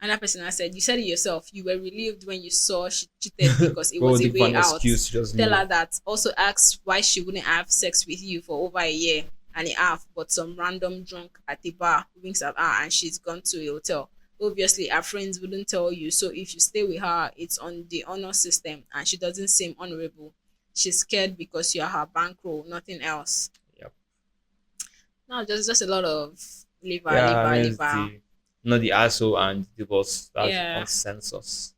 Another person has said, "You said it yourself. You were relieved when you saw she cheated because it What was would a give her way an out. excuse to just Tell leave? her that. Also ask why she wouldn't have sex with you for over a year and a half, but some random drunk at the bar winks at her and she's gone to a hotel. Obviously, her friends wouldn't tell you. So if you stay with her, it's on the honor system and she doesn't seem honorable. She's scared because you're her bankroll, nothing else." Yep. No, just a lot of Yeah, I mean it's liver. the not the asshole and divorce. That's the Yeah. consensus.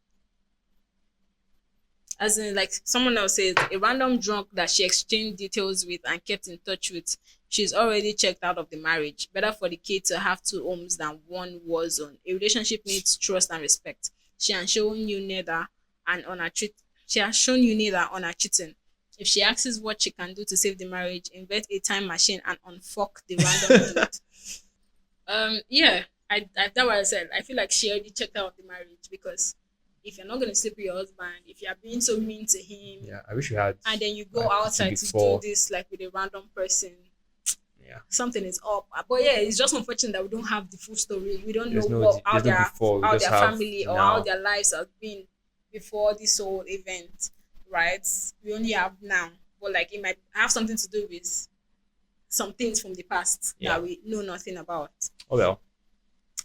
As in, like someone else says, a random drunk that she exchanged details with and kept in touch with, she's already checked out of the marriage. Better for the kid to have two homes than one war zone. A relationship needs trust and respect. She has shown you neither and on her treat she has shown you neither on her cheating. If she asks what she can do to save the marriage, invent a time machine and unfuck the random dude. Yeah, I that's what I said. I feel like she already checked out of the marriage because if you're not gonna sleep with your husband, if you're being so mean to him, Yeah, I wish we had and then you my go PT outside to do before. this like with a random person, Yeah, something is up. But yeah, it's just unfortunate that we don't have the full story. We don't know what there's no before. We how just their have family or how now. their lives have been before this whole event, right? We only have now, but like it might have something to do with some things from the past Yeah. that we know nothing about. Oh well,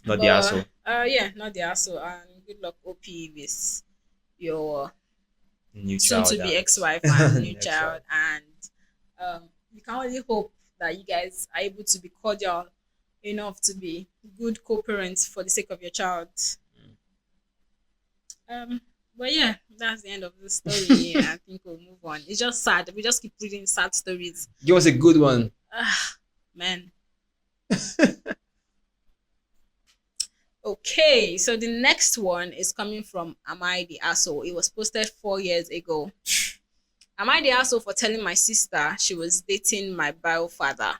not the But asshole. yeah, not the asshole. And good luck, OP, with your New soon child to be ex-wife and new next child. child. And we can only hope that you guys are able to be cordial enough to be good co-parents for the sake of your child. Um, but yeah, that's the end of the story. I think we'll move on. It's just sad. We just keep reading sad stories. Give us a good one. Man. Okay, so the next one is coming from Am I the Asshole? It was posted 4 years ago. Am I the asshole for telling my sister she was dating my bio father?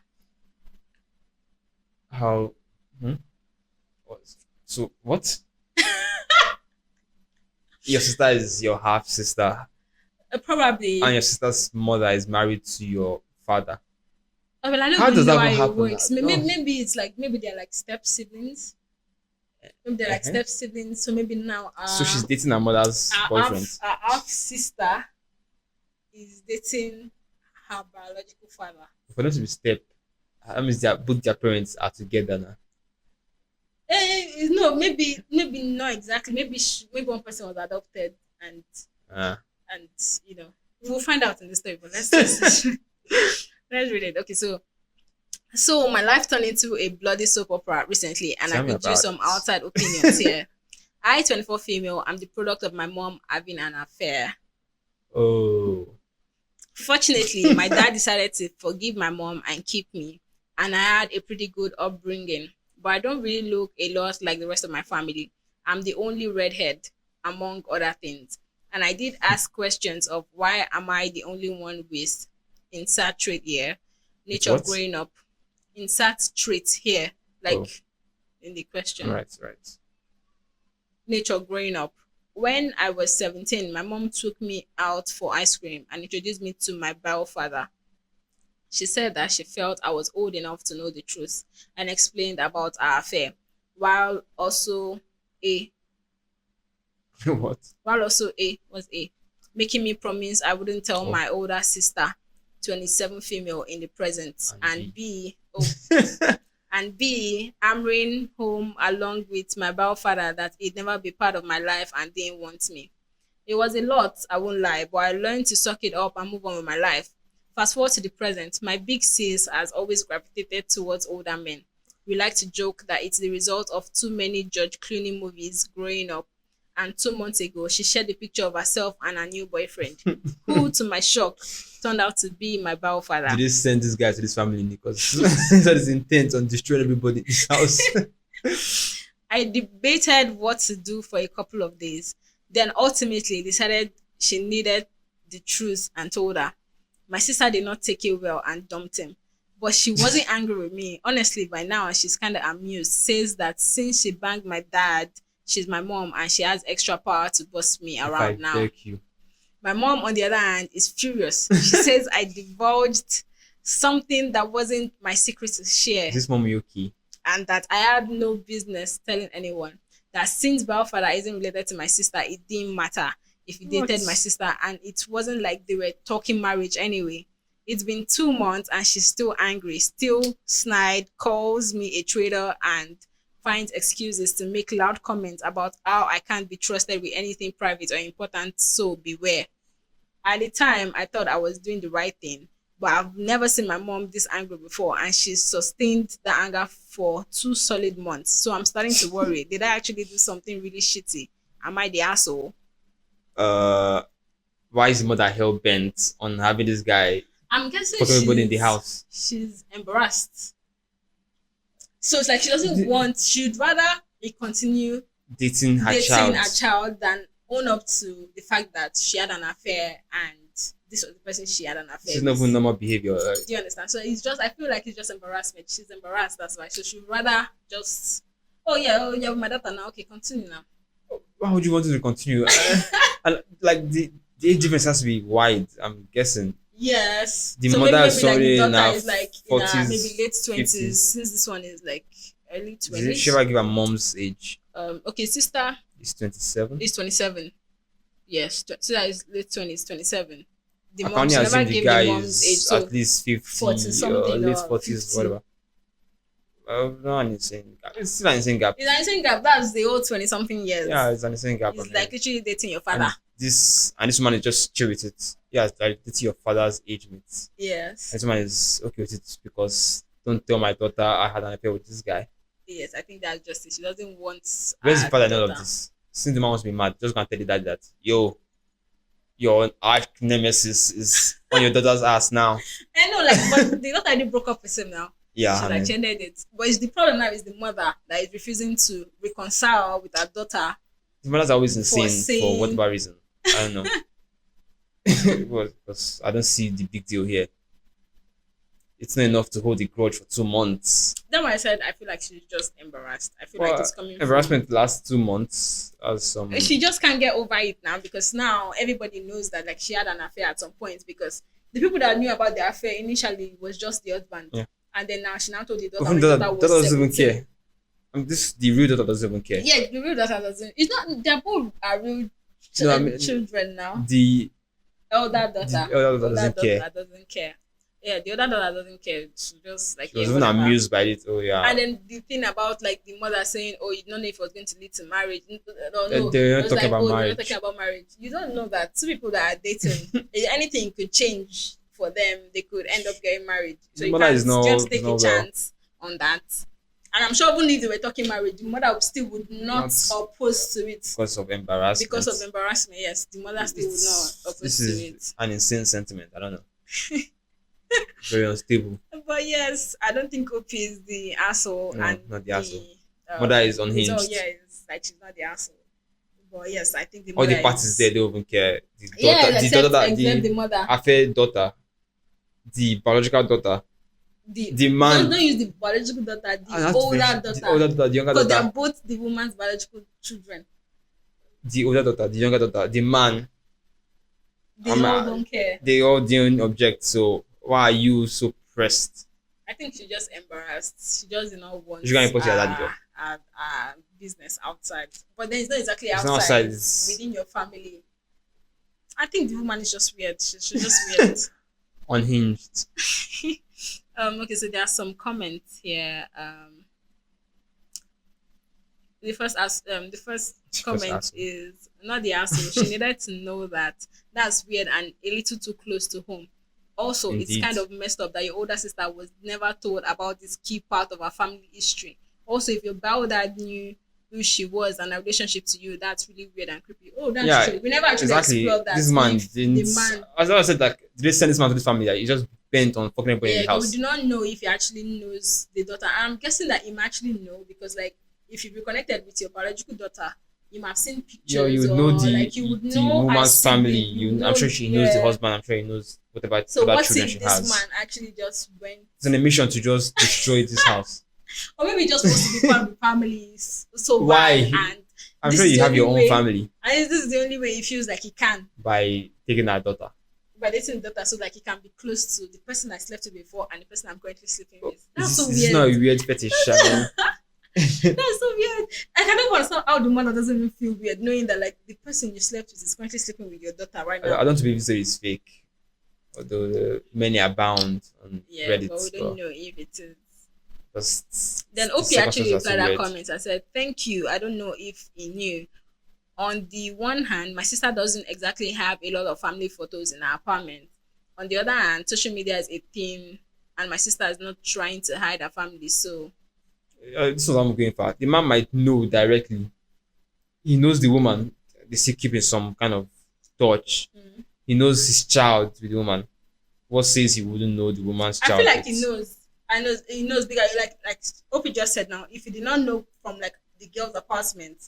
How? Hmm? So what? Your sister is your half sister, and Probably. your sister's mother is married to your father. Oh, well, I don't How even does know that how even it happen? works. No. Maybe it's like maybe they're like step siblings. Maybe they're like Uh-huh. step siblings. So maybe now So she's dating her mother's boyfriend. our half sister is dating her biological father. For them to be step, that means both their parents are together now. No, maybe not exactly. Maybe one person was adopted, and Uh, and you know we'll find out in the story. But let's let's read it. Okay, so my life turned into a bloody soap opera recently, and I Tell me could use about some it. outside opinions here. I, 24 female, I'm the product of my mom having an affair. Oh, Fortunately, my dad decided to forgive my mom and keep me, and I had a pretty good upbringing. But I don't really look a lot like the rest of my family. I'm the only redhead, among other things. And I did ask questions of why am I the only one with insert trait here, with nature of what? growing up, insert trait here, Oh, like in the question, right, right. nature growing up. When I was 17, my mom took me out for ice cream and introduced me to my bio father. She said that she felt I was old enough to know the truth and explained about our affair, while also a What? while also a making me promise I wouldn't tell Oh, my older sister, 27 female in the present, and and B. B hammering home along with my bio father that he'd never be part of my life and didn't want me. It was a lot, I won't lie, but I learned to suck it up and move on with my life. Fast forward to the present, my big sis has always gravitated towards older men. We like to joke that it's the result of too many George Clooney movies growing up. And 2 months ago, she shared a picture of herself and her new boyfriend, who, to my shock, turned out to be my bio Did father. they send this guy to this family? Because that is intent on destroying everybody in this house. I debated what to do for a couple of days, then ultimately decided she needed the truth and told her. My sister did not take it well and dumped him. But she wasn't angry with me. Honestly, by now she's kind of amused. Says that since she banged my dad, she's my mom and she has extra power to boss me If around I now. beg you, My mom, on the other hand, is furious. She says I divulged something that wasn't my secret to is share this mom okay? and that I had no business telling anyone. That since Balfather isn't related to my sister, it didn't matter if he dated my What? sister, and it wasn't like they were talking marriage anyway. It's been 2 months and she's still angry, still snide, calls me a traitor, and finds excuses to make loud comments about how I can't be trusted with anything private or important, so beware. At the time, I thought I was doing the right thing, but I've never seen my mom this angry before, and she sustained the anger for 2 solid months. So I'm starting to worry. Did I actually do something really shitty? Am I the asshole? Uh, why is the mother hell bent on having this guy I'm guessing fuck everybody in the house? she's embarrassed. So it's like she doesn't D- want. She'd rather he continue Dating her dating child. a child than own up to the fact that she had an affair and this was the person she had an This affair is not even with. normal behavior. Do you understand? So it's just I feel like it's just embarrassment. She's embarrassed, that's why. So she'd rather just oh yeah, with my daughter now. Okay, continue now. Why would you want to continue? And like the age difference has to be wide. I'm guessing Yes. the So mother is maybe like the already in daughter her is like in her maybe forties, late twenties, fifties. since this one is like early Did she twenties. ever give her mom's age? Okay, sister It's 27. is 27. Yes, sister is late 20s, 27. The I can mom only she never assume the gave the guy mom's age, is at so least 40 50 or something late or 40s, 50. whatever. Not an insane gap. It's still an insane gap. It's an insane gap. That's the whole 20 something Yeah, years. it's an insane gap. I It's mean, like literally dating your father. and this man is just chill with it. Yeah, it's like it's your father's age mate. Yes. This man is okay with it because don't tell my daughter I had an affair with this guy. Yes, I think that's just it. She doesn't want Where's the father in all of daughter. this? Since the man wants to be mad, just gonna tell the dad that your arch nemesis is on your daughter's ass now. I know, like, but the daughter already broke up with him now. Yeah, She's I like, mean, she ended it. But it's the problem now is the mother that is refusing to reconcile with her daughter the mother's always for insane for saying, whatever reason. I don't know. Because I don't see the big deal here. It's not enough to hold a grudge for 2 months. then when I said I feel like she's just embarrassed. I feel like Well, it's coming embarrassment lasts 2 months as some. she just can't get over it now because now everybody knows that like she had an affair at some point because the people that knew about the affair initially was just the husband. Yeah. And then now she now told the daughter Even when the that, daughter that was doesn't even 17. care. This the real daughter doesn't even care. Yeah, the real daughter doesn't. It's not. They're both are real No, I mean children now. the Elder daughter. elder daughter Older doesn't care. daughter doesn't care. Yeah, the other daughter doesn't care. She just like, She was yeah, even whatever. amused by it. Oh yeah. And then the thing about like the mother saying, "Oh, you don't know if it was going to lead to marriage." No, no, They're it not was talking like, about "Oh, they're not talking marriage. about marriage." You don't know that two people that are dating, anything could change for them. They could end up getting married. So The you mother can't just is take a not well. chance on that. And I'm sure even if they were talking marriage, the mother still would not Not oppose to it because of because embarrassment. of embarrassment. Yes, the mother still would not This oppose to is it. an insane sentiment. I don't know. Very unstable. But yes, I don't think OP is the asshole, No, and not the asshole. the Mother is result, unhinged. yeah, is like she's not the asshole. But yes, I think the All mother the parties there is. don't even care. Yeah, The daughter except the the mother. affair daughter, the biological daughter, The the don't man, don't use the biological daughter, and the have to be older the daughter, older daughter, the younger because they are daughter, both the woman's biological children. the older daughter, the younger daughter, the man. They all don't care. They all didn't object. So why are you so pressed? I think she's just embarrassed. She just did not want You can report your daddy job. business outside. But then it's not exactly It's not outside. outside. It's It's within your family. I think the woman is just weird. She's just weird. unhinged. Okay, so there are some comments here. The first First comment asshole. is not the asshole. She needed to know that that's weird and a little too close to home. Also, it's Indeed. kind of messed up that your older sister was never told about this key part of her family history. Also, if your bow dad knew who she was and her relationship to you, that's really weird and creepy. Oh, that's Yeah, true. We never actually exactly. explored that. This man If didn't. the man, As I said, like, did they send this man to this family? Like, he just bent on fucking everybody in yeah, the but we house. do not know if he actually knows the daughter. I'm guessing that he might actually know because, like, if you reconnected with your biological daughter, you might have seen Yo, pictures you would or know like you would the know her woman's family. sibling. You I'm know, sure she knows the yeah. husband. I'm sure he knows So whatever what children if she this has. man actually just went, It's an mission to just destroy this house. or maybe he just wants to be part of the family so Why? bad, and I'm this sure is you the have only your own way, family and this is the only way he feels like he can by taking our daughter. by dating the daughter, so like he can be close to the person I slept with before and the person I'm currently sleeping with. That's so This is not a weird. weird fetish. I mean, That's so weird. I cannot understand how the mother doesn't even feel weird knowing that like the person you slept with is currently sleeping with your daughter right I now. don't believe this is fake, although many abound on Yeah, Reddit. but we don't But know if it is. Then the Opie actually circumstances are so replied that weird. comment and said, "Thank you. I don't know if he knew. On the one hand, my sister doesn't exactly have a lot of family photos in her apartment. On the other hand, social media is a thing, and my sister is not trying to hide her family. So, This is what I'm going for. The man might know directly. He knows the woman. They still keeping some kind of touch. mm. He knows his child with the woman. What says he wouldn't know the woman's I feel child like he with? knows. I know he knows because like Opie just said now, if he did not know from like the girl's apartment,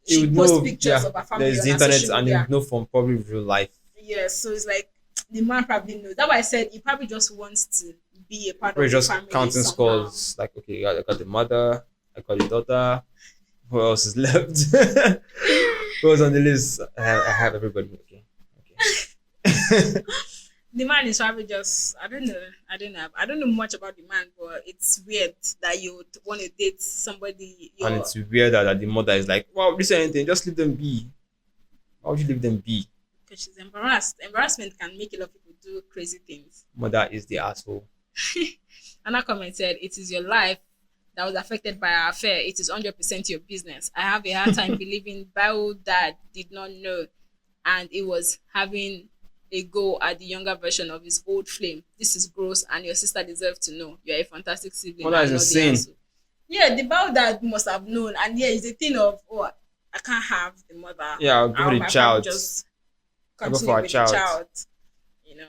He she would posts know. pictures Yeah, of her family there's on the her internet, social and he media. would know from probably real life. Yes, so it's like the man probably knows. That's why I said he probably just wants to be a part We're of the just family counting somehow. scores. Like, okay, I got the mother, I got the daughter. Who else is left? Who was on the list? I have everybody. Okay. Okay. The man is probably just I don't know much about the man, but it's weird that you would want to date somebody And you're it's weird that the mother is like, wow, this ain't anything, just leave them be. Why would you leave them be? because she's embarrassed. Embarrassment can make a lot of people do crazy things. Mother is the asshole. Another comment said, "It is your life that was affected by our affair. It is 100% your business. I have a hard time believing Bio dad did not know and it was having a go at the younger version of his old flame. This is gross and your sister deserves to know. You're a fantastic sibling Mother is and not the insane. asshole." Yeah, the Bao dad must have known. And yeah, it's a thing of, oh, I can't have the mother. Yeah, I'll go for the might child. probably just I'll go continue for a with child. the child. You know.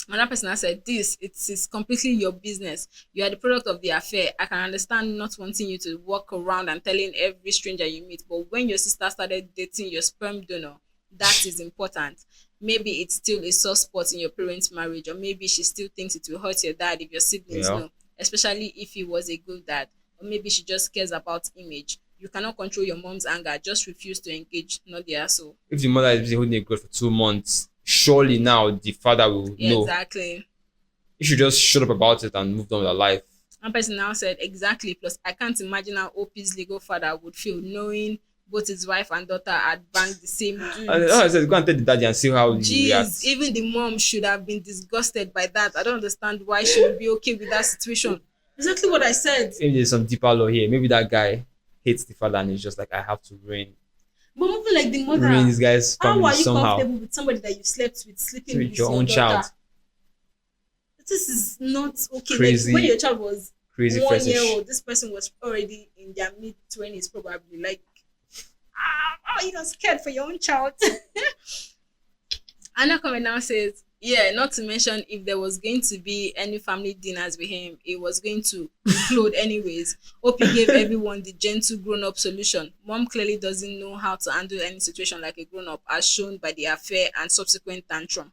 Another person has said, "This it is completely your business. You are the product of the affair. I can understand not wanting you to walk around and telling every stranger you meet, but when your sister started dating your sperm donor, that is important. Maybe it's still a soft spot in your parents' marriage, or maybe she still thinks it will hurt your dad if your siblings Yeah. know, especially if he was a good dad, or maybe she just cares about image. You cannot control your mom's anger. Just refuse to engage, not the asshole." If the mother is busy holding a grudge for 2 months, surely now the father will Yeah, know. exactly. You should just shut up about it and move on with her life. One person now said, "Exactly. Plus, I can't imagine how OP's legal father would feel knowing both his wife and daughter had banged the same And dude. I said, go and tell the daddy and see how he Jeez, reacts. even the mom should have been disgusted by that. I don't understand why she would be okay with that situation. Exactly what I said. Maybe there's some deeper law here. Maybe that guy hates the father and he's just like, I have to But moving like the ruin mother, this guy's how family are you somehow. comfortable with somebody that you slept with sleeping With with your your own daughter? child. This is not okay. Crazy, Like when your child was crazy 1 year fetish. old, this person was already in their mid-20s, probably. Like, oh, you not scared for your own child. Anna comment now says, yeah, not to mention if there was going to be any family dinners with him, it was going to implode anyways. Opie gave everyone the gentle grown-up solution. Mom clearly doesn't know how to handle any situation like a grown-up, as shown by the affair and subsequent tantrum.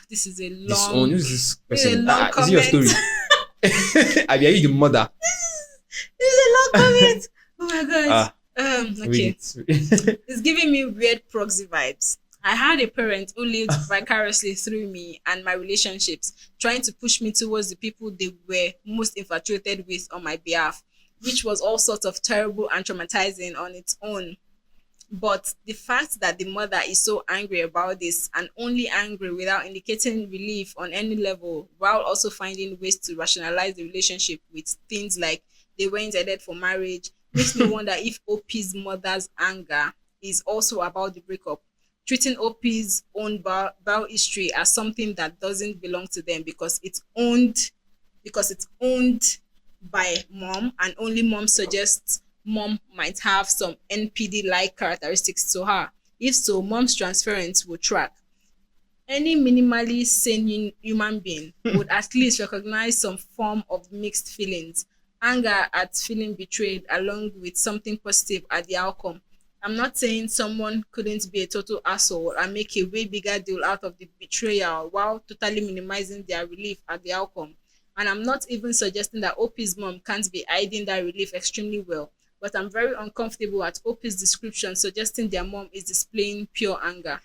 This is a This own, long, who's this this is a person? long Is it your comment. story? I mean, are you the mother? This is a long comment. Oh my god. Okay. Read it. It's giving me weird proxy vibes. I had a parent who lived vicariously through me and my relationships, trying to push me towards the people they were most infatuated with on my behalf, which was all sorts of terrible and traumatizing on its own. But the fact that the mother is so angry about this and only angry without indicating relief on any level, while also finding ways to rationalize the relationship with things like they were intended for marriage, makes me wonder if OP's mother's anger is also about the breakup, treating OP's own bowel history as something that doesn't belong to them because it's owned by mom, and only mom suggests mom might have some NPD like characteristics to her. If so, mom's transference will track. Any minimally sane human being would at least recognize some form of mixed feelings, anger at feeling betrayed, along with something positive at the outcome. I'm not saying someone couldn't be a total asshole and make a way bigger deal out of the betrayal while totally minimizing their relief at the outcome. And I'm not even suggesting that OP's mom can't be hiding that relief extremely well, but I'm very uncomfortable at OP's description suggesting their mom is displaying pure anger.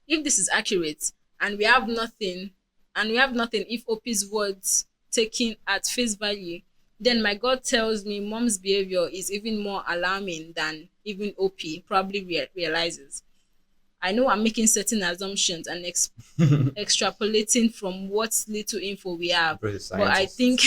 If this is accurate, and we have nothing if OP's words taken at face value, then my God tells me mom's behavior is even more alarming than even OP probably realizes. I know I'm making certain assumptions and extrapolating from what little info we have, Brother but I scientist. think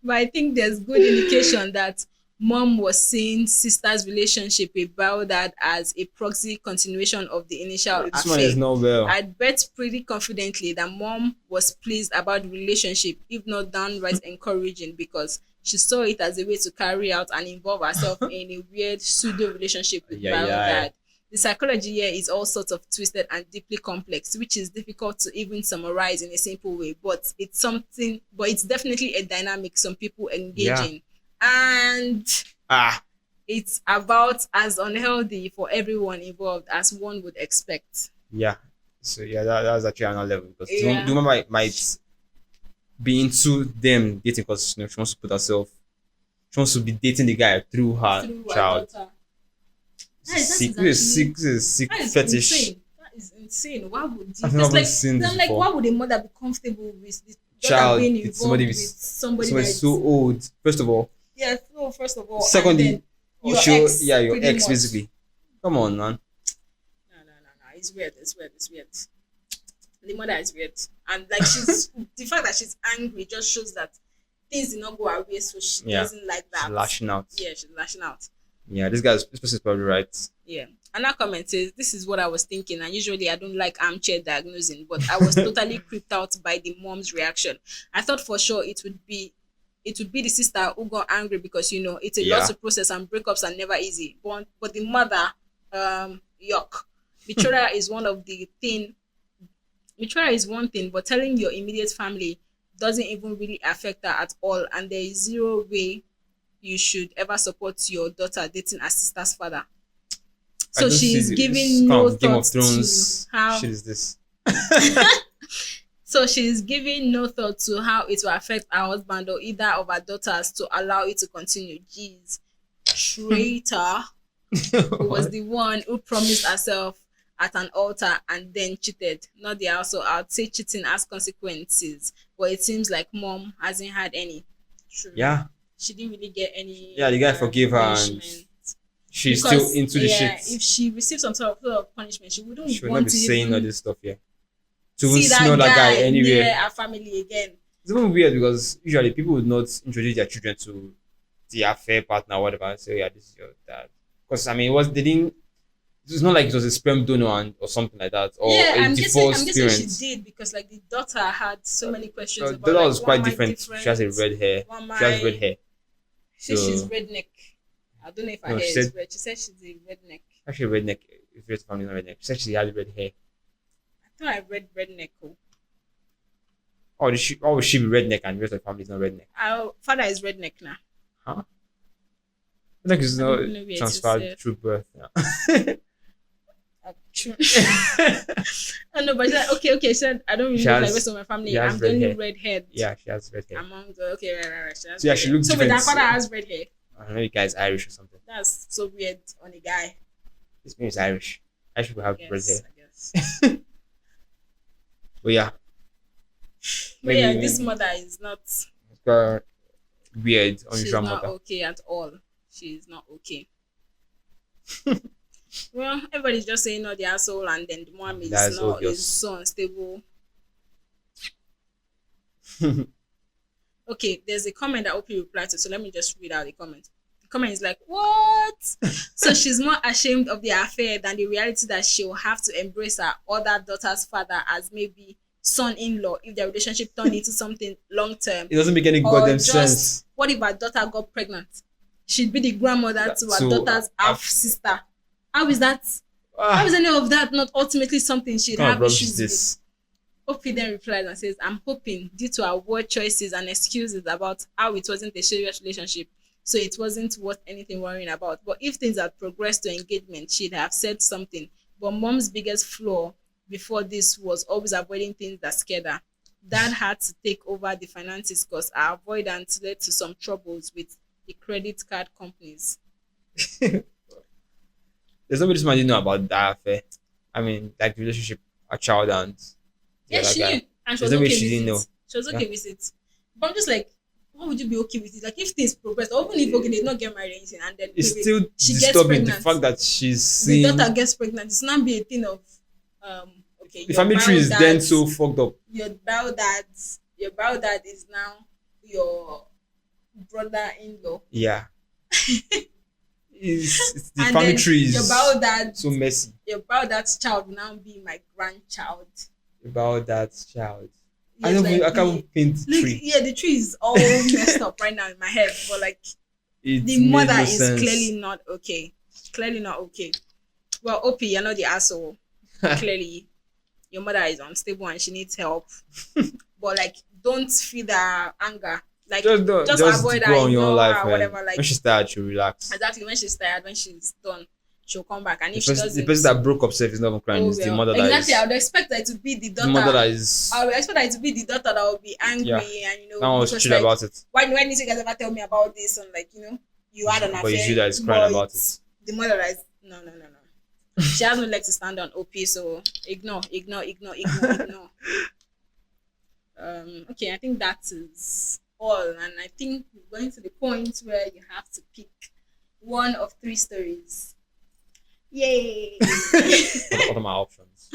but I think there's good indication that mom was seeing sister's relationship with Baudad as a proxy continuation of the initial This one is affair. not well. I'd bet pretty confidently that mom was pleased about the relationship, if not downright encouraging, because she saw it as a way to carry out and involve herself in a weird pseudo relationship with Yeah, yeah. Baudad. The psychology here is all sorts of twisted and deeply complex, which is difficult to even summarize in a simple way. But it's definitely a dynamic some people engage Yeah. in. And Ah, it's about as unhealthy for everyone involved as one would expect. yeah. So yeah, that's actually another level because do Yeah. you remember might be into them dating because she wants to put herself, she wants to be dating the guy through her Through her child. daughter. This is sick That is fetish. insane. That is insane. Why would you? I've That's never like, seen this then like, before. why would a mother be comfortable with the daughter Child being with involved somebody with with somebody somebody that's so old. First of all, yeah. So first of all, and secondly, then your show ex, yeah your pretty ex much. basically. Come on, man. No. It's weird. It's weird. The mother is weird, and like she's the fact that she's angry just shows that things did not go her way, so she Yeah. doesn't like She's that. lashing out. Yeah, she's lashing out. Yeah, this person is probably right. Yeah. Another comment says, this is what I was thinking, and usually I don't like armchair diagnosing, but I was totally creeped out by the mom's reaction. I thought for sure it would be the sister who got angry because it's a lot Yeah. to process and breakups are never easy. But the mother, yuck. Betrayal is one thing, but telling your immediate family doesn't even really affect her at all, and there is zero way you should ever support your daughter dating her sister's father. I So don't see she's this giving kind no of Game of thought Thrones to how shit is this. so she's giving no thought to how it will affect her husband or either of her daughters to allow it to continue. Jeez. Traitor who was the one who promised herself at an altar and then cheated. Not the also I'd say cheating has consequences, but it seems like mom hasn't had any. True. Yeah. she didn't really get any Yeah, the guy forgave her and punishment. she's still Because into the yeah, shit. if she received some sort of punishment, she wouldn't She will not want be to saying all even this stuff here. To even see smell that that guy guy near anywhere. her family again. It's even weird because usually people would not introduce their children to the affair partner or whatever and say, yeah, this is your dad. Because I mean, they didn't. It's not like it was a sperm donor or something like that, or Yeah, a I'm divorced guessing she parent. did because like the daughter had so many questions The about daughter like was why quite am I different. She has a different? red hair. Why am She has red I hair. she she's So redneck. I don't know if her no, hair she is said red. She said she's a redneck. actually redneck. If your family not redneck, she said she had red hair. I thought I read redneck. Oh. Or would she be redneck and the rest of the family is not redneck? Our father is redneck now. Huh? Redneck is I don't not even know where it is. transferred through birth. Yeah. True. I know, but okay. She said I don't really She look like the has rest of my family. she has I'm the red only hair. redhead Yeah, she has red hair. among the okay, right. She has So yeah, red she hair. looks So wait, different. her father has red hair. I don't know, the guy's Irish or something. That's so weird on a guy. His name is Irish. Irish people have red hair. Yes, I guess. But yeah, But yeah, maybe this mother is not. got weird, She's unusual not mother. okay at all. She's not okay. Well, everybody's just saying no, the asshole, and then the mom That's is not is obvious. so unstable. Okay, there's a comment that OP replied to, so let me just read out the comment. The comment is like, "What?" So she's more ashamed of the affair than the reality that she'll have to embrace her other daughter's father as maybe son-in-law if their relationship turned into something long-term. It doesn't make any Or goddamn just sense. what if her daughter got pregnant? She'd be the grandmother to her So, daughter's half sister. How is that? How is any of that not ultimately something she'd what kind of have rubbish issues is this? with? Opie then replies and says, I'm hoping, due to our word choices and excuses about how it wasn't a serious relationship, so it wasn't worth anything worrying about. But if things had progressed to engagement, she'd have said something. But mom's biggest flaw before this was always avoiding things that scared her. Dad had to take over the finances because our avoidance led to some troubles with the credit card companies. There's nobody this man didn't know about that affair. I mean, like the relationship, a child and the Yeah, other she guy. knew. And she There's was no way okay she with didn't it. know. She was Yeah. okay with it. But I'm just like, why would you be okay with it? Like if things progress, or even if okay, they not get married or anything, and then It's maybe still she gets disturbing the pregnant, fact that she's the seeing daughter gets pregnant. It's not be a thing of okay, the family tree is then so fucked up. your bio dad is now your brother-in-law. Yeah. It's the And family then tree your is bio dad so messy dad's child will now be my grandchild. about that child. Yes, I can't paint the look, tree. yeah, the tree is all messed up right now in my head, but like It the made mother no is sense. clearly not okay. Clearly not okay. Well, OP, you're not the asshole. Clearly, your mother is unstable and she needs help. But like, don't feed her anger. Like, just avoid her, go on your own ignore life, her, man. whatever. Like, When she's tired, she'll relax. exactly when she's tired, when she's done, she'll come back. And The if she person, doesn't, the person that broke up self is not even crying. oh It's the well. mother that Exactly, is. I would expect her to be the The mother daughter. that is. I would expect her to be the daughter that will be angry Yeah. and Now was because, chill like, about it. why did you guys ever tell me about this? And like, you had an affair. But it's you that is crying but about it's it. the mother that is no. She has no leg to stand on, OP, so ignore. Okay, I think that is all, and I think we're going to the point where you have to pick one of 3 stories. Yay! What are my options?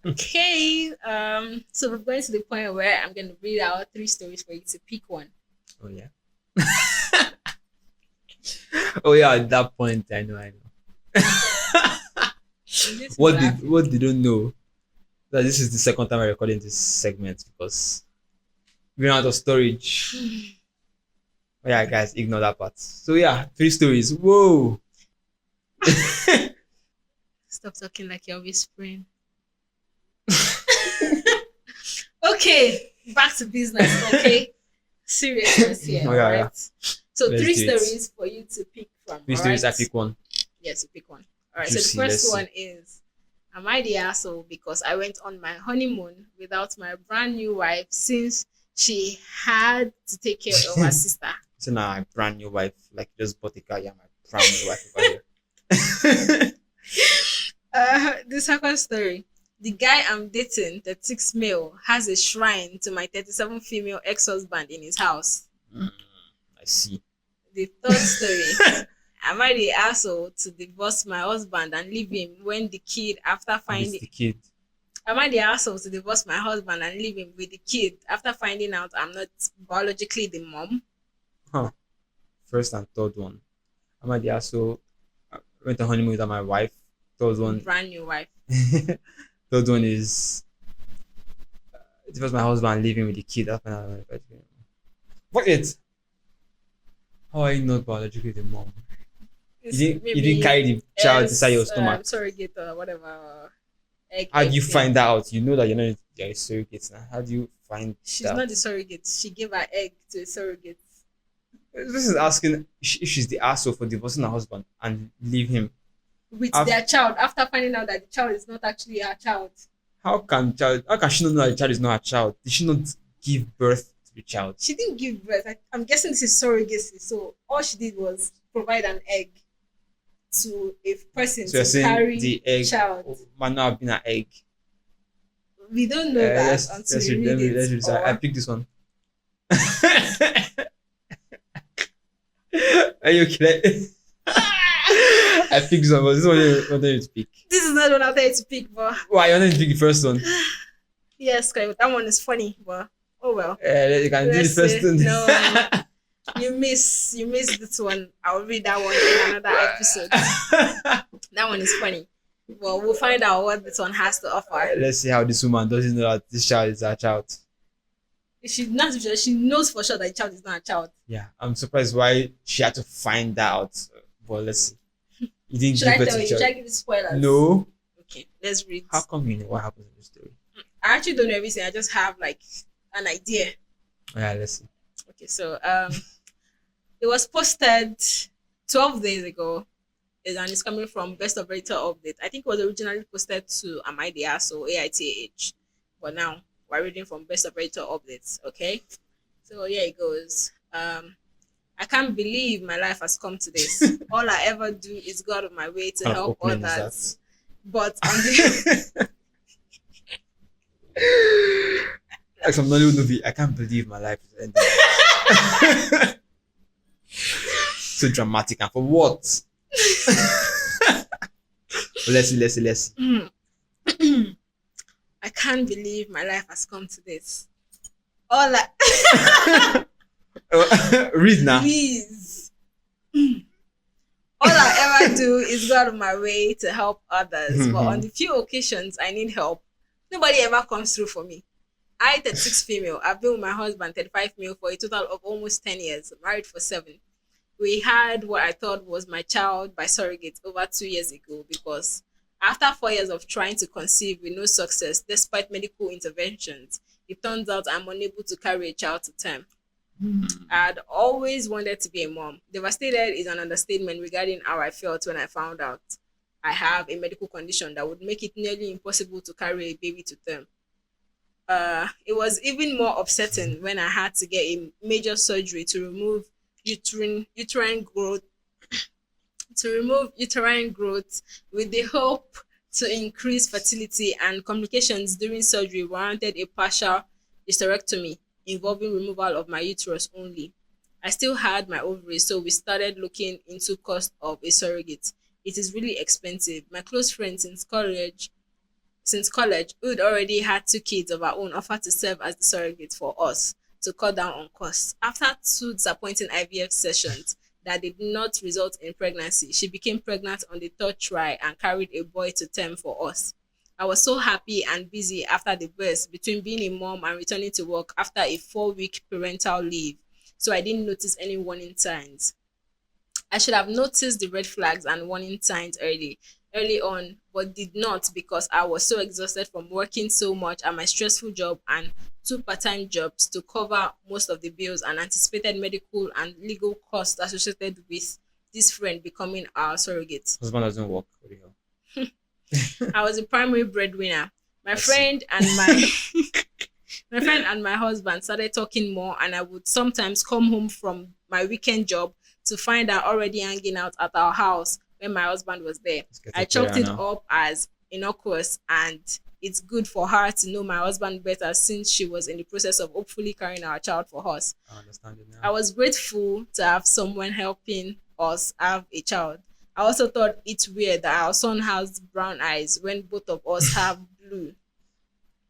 Okay, so we're going to the point where I'm going to read out 3 stories for you to pick one. Oh yeah. Oh yeah. At that point, I know. What they don't know that this is the second time I'm recording this segment because we ran out of storage. Oh yeah, guys, ignore that part. So yeah, 3 stories. Whoa. Stop talking like you're whispering. Okay, back to business. Okay, seriousness here. Oh, yeah, Alright. yeah. So Let's 3 do it. stories for you to pick from. 3 stories. I alright? pick one. Yes, you pick one. All right. Juicy, So the let's first see. one is, am I the asshole because I went on my honeymoon without my brand new wife since she had to take care of her sister? So now my brand new wife, like just bought a car. Yeah, my brand new wife over here. The second story. The guy I'm dating, the 6 male, has a shrine to my 37 female ex-husband in his house. Mm, I see. The third story, am I the asshole to divorce my husband and leave him when the kid after And it's finding the kid. am I the asshole to divorce my husband and leave him with the kid after finding out I'm not biologically the mom? Huh. First and third one. Am I the asshole? I went on honeymoon with my wife. Third one. Brand new wife. Third one is divorce my husband and leave him with the kid. What it? How are you not biologically the mom? You didn't carry the child inside your stomach. Surrogate or whatever. How do you thing. find that out? You know that you're a surrogate now. How do you find She's that? not the surrogate. She gave her egg to a surrogate. This is asking if she's the asshole for divorcing her husband and leave him. With I've- their child after finding out that the child is not actually her child. How can she not know that the child is not her child? Did she not give birth to the child? She didn't give birth. I'm guessing this is surrogacy. So all she did was provide an egg to a person So you're to saying carry the egg child. might not have been an egg. We don't know that until we read it. let's read or- I picked this one. Are you okay? I picked this one, but this one you wanted to pick. This is not what I wanted to pick, but Why you wanted to pick the first one? yes, that one is funny, but oh well. You can do the Let's first say one. no. You miss this one. I'll read that one in another episode. That one is funny. Well, we'll find out what this one has to offer. Let's see how this woman doesn't know that this child is her child. She knows for sure that the child is not a child. Yeah, I'm surprised why she had to find that out. But let's see. You didn't Should I give birth tell to you? the Should I child. give you spoilers? No. Okay, let's read. How come you know what happens in the story? I actually don't know everything. I just have like an idea. Yeah, let's see. Okay, so it was posted 12 days ago, and it's coming from Best of Editor Update. I think it was originally posted to Am I the Asshole AITH, but now we're reading from Best of Editor Updates. Okay, so here it goes. I can't believe my life has come to this. All I ever do is go out of my way to How help opening is others. But on the Like some Nollywood movie, I can't believe my life is ending. So dramatic, and for what? Let's see. I can't believe my life has come to this. All I Read now. please. All I ever do is go out of my way to help others. But on the few occasions I need help, nobody ever comes through for me. I, 36 female, I've been with my husband, 35 male, for a total of almost 10 years, married for 7. We had what I thought was my child by surrogate over 2 years ago because after 4 years of trying to conceive with no success, despite medical interventions, it turns out I'm unable to carry a child to term. I had always wanted to be a mom. Devastated is an understatement regarding how I felt when I found out I have a medical condition that would make it nearly impossible to carry a baby to term. It was even more upsetting when I had to get a major surgery to remove uterine growth with the hope to increase fertility, and complications during surgery warranted a partial hysterectomy involving removal of my uterus only. I still had my ovaries, so we started looking into cost of a surrogate. It is really expensive. My close friend since college, who'd already had 2 kids of our own, offered to serve as the surrogate for us to cut down on costs. After 2 disappointing IVF sessions that did not result in pregnancy, she became pregnant on the 3rd try and carried a boy to term for us. I was so happy and busy after the birth between being a mom and returning to work after a 4-week parental leave, so I didn't notice any warning signs. I should have noticed the red flags and warning signs early on, but did not because I was so exhausted from working so much at my stressful job and 2 part-time jobs to cover most of the bills and anticipated medical and legal costs associated with this friend becoming our surrogate. Husband doesn't work. What the hell? I was the primary breadwinner. My I see. friend and my my friend and my husband started talking more, and I would sometimes come home from my weekend job to find her already hanging out at our house when my husband was there. Let's get I it chalked clear it now. up as innocuous and it's good for her to know my husband better since she was in the process of hopefully carrying our child for us. I understand it I now. was grateful to have someone helping us have a child. I also thought it's weird that our son has brown eyes when both of us have blue.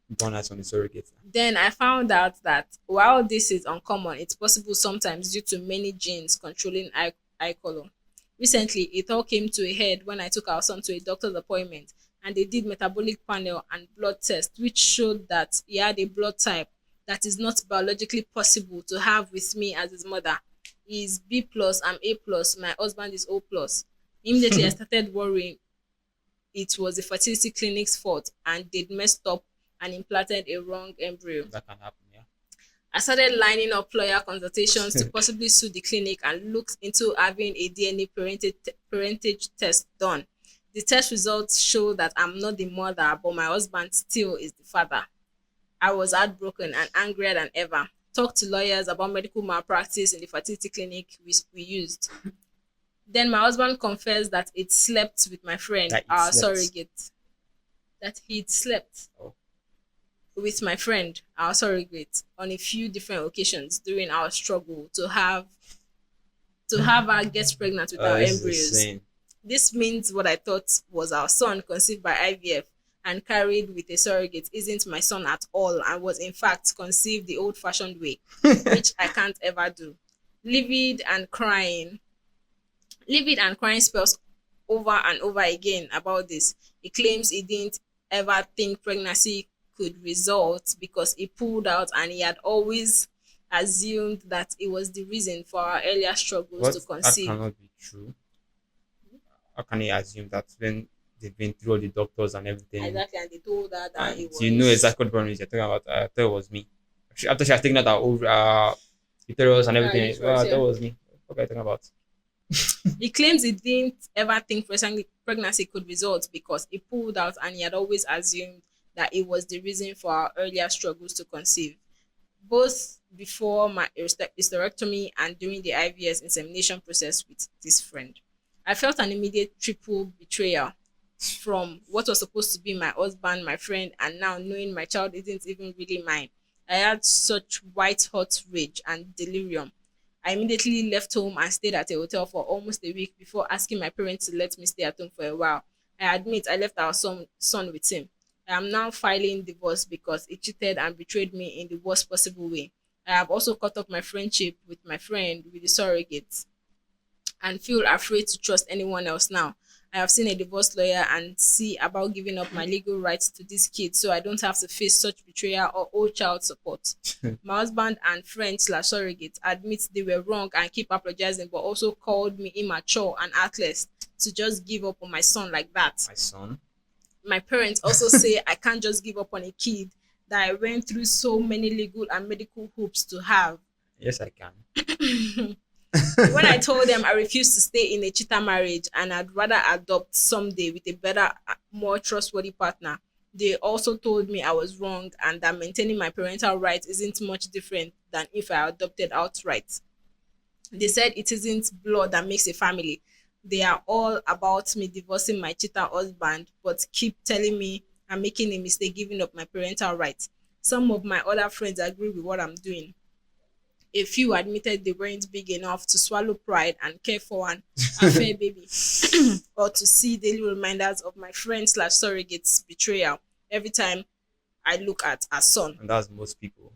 Born as on the surrogate. Then I found out that while this is uncommon, it's possible sometimes due to many genes controlling eye color. Recently, it all came to a head when I took our son to a doctor's appointment and they did metabolic panel and blood test, which showed that he had a blood type that is not biologically possible to have with me as his mother. He is B plus, I'm A plus, my husband is O plus. Immediately I started worrying it was the fertility clinic's fault and they'd messed up and implanted a wrong embryo. That can happen, yeah. I started lining up lawyer consultations to possibly sue the clinic and looked into having a DNA parentage test done. The test results show that I'm not the mother, but my husband still is the father. I was heartbroken and angrier than ever. Talked to lawyers about medical malpractice in the fertility clinic we used. Then my husband confessed that he'd slept with my friend, That it our slept. surrogate. That he'd slept Oh. with my friend, our surrogate, on a few different occasions during our struggle to have her get pregnant with our This is embryos. insane. This means what I thought was our son conceived by IVF and carried with a surrogate isn't my son at all and was in fact conceived the old fashioned way, which I can't ever do. Livid and crying. Livid and crying spells over and over again about this. He claims he didn't ever think pregnancy could result because he pulled out and he had always assumed that it was the reason for our earlier struggles What? to That conceive. cannot be true. How can he assume that when they've been through all the doctors and everything, Exactly, and they told her that and it was. you know exactly what the problem is you're talking about? I thought it was me. Actually, after she has taken out our old uterus and everything, uterus, that yeah. was me. What are you talking about? He claims he didn't ever think pregnancy could result because he pulled out and he had always assumed that it was the reason for our earlier struggles to conceive. Both before my hysterectomy and during the IVS insemination process with this friend. I felt an immediate triple betrayal from what was supposed to be my husband, my friend, and now knowing my child isn't even really mine. I had such white hot rage and delirium. I immediately left home and stayed at a hotel for almost a week before asking my parents to let me stay at home for a while. I admit I left our son with him. I am now filing divorce because he cheated and betrayed me in the worst possible way. I have also cut off my friendship with my friend with the surrogate and feel afraid to trust anyone else now. I have seen a divorce lawyer and see about giving up my legal rights to this kid so I don't have to face such betrayal or old child support. My husband and friend slash surrogate admit they were wrong and keep apologizing, but also called me immature and heartless to just give up on my son like that. My son. My parents also say I can't just give up on a kid that I went through so many legal and medical hoops to have. Yes, I can. When I told them I refused to stay in a cheater marriage and I'd rather adopt someday with a better, more trustworthy partner, they also told me I was wrong and that maintaining my parental rights isn't much different than if I adopted outright. They said it isn't blood that makes a family. They are all about me divorcing my cheater husband, but keep telling me I'm making a mistake giving up my parental rights. Some of my other friends agree with what I'm doing. A few admitted they weren't big enough to swallow pride and care for an affair baby, or to see daily reminders of my friend slash surrogate's betrayal every time I look at her son. And that's most people.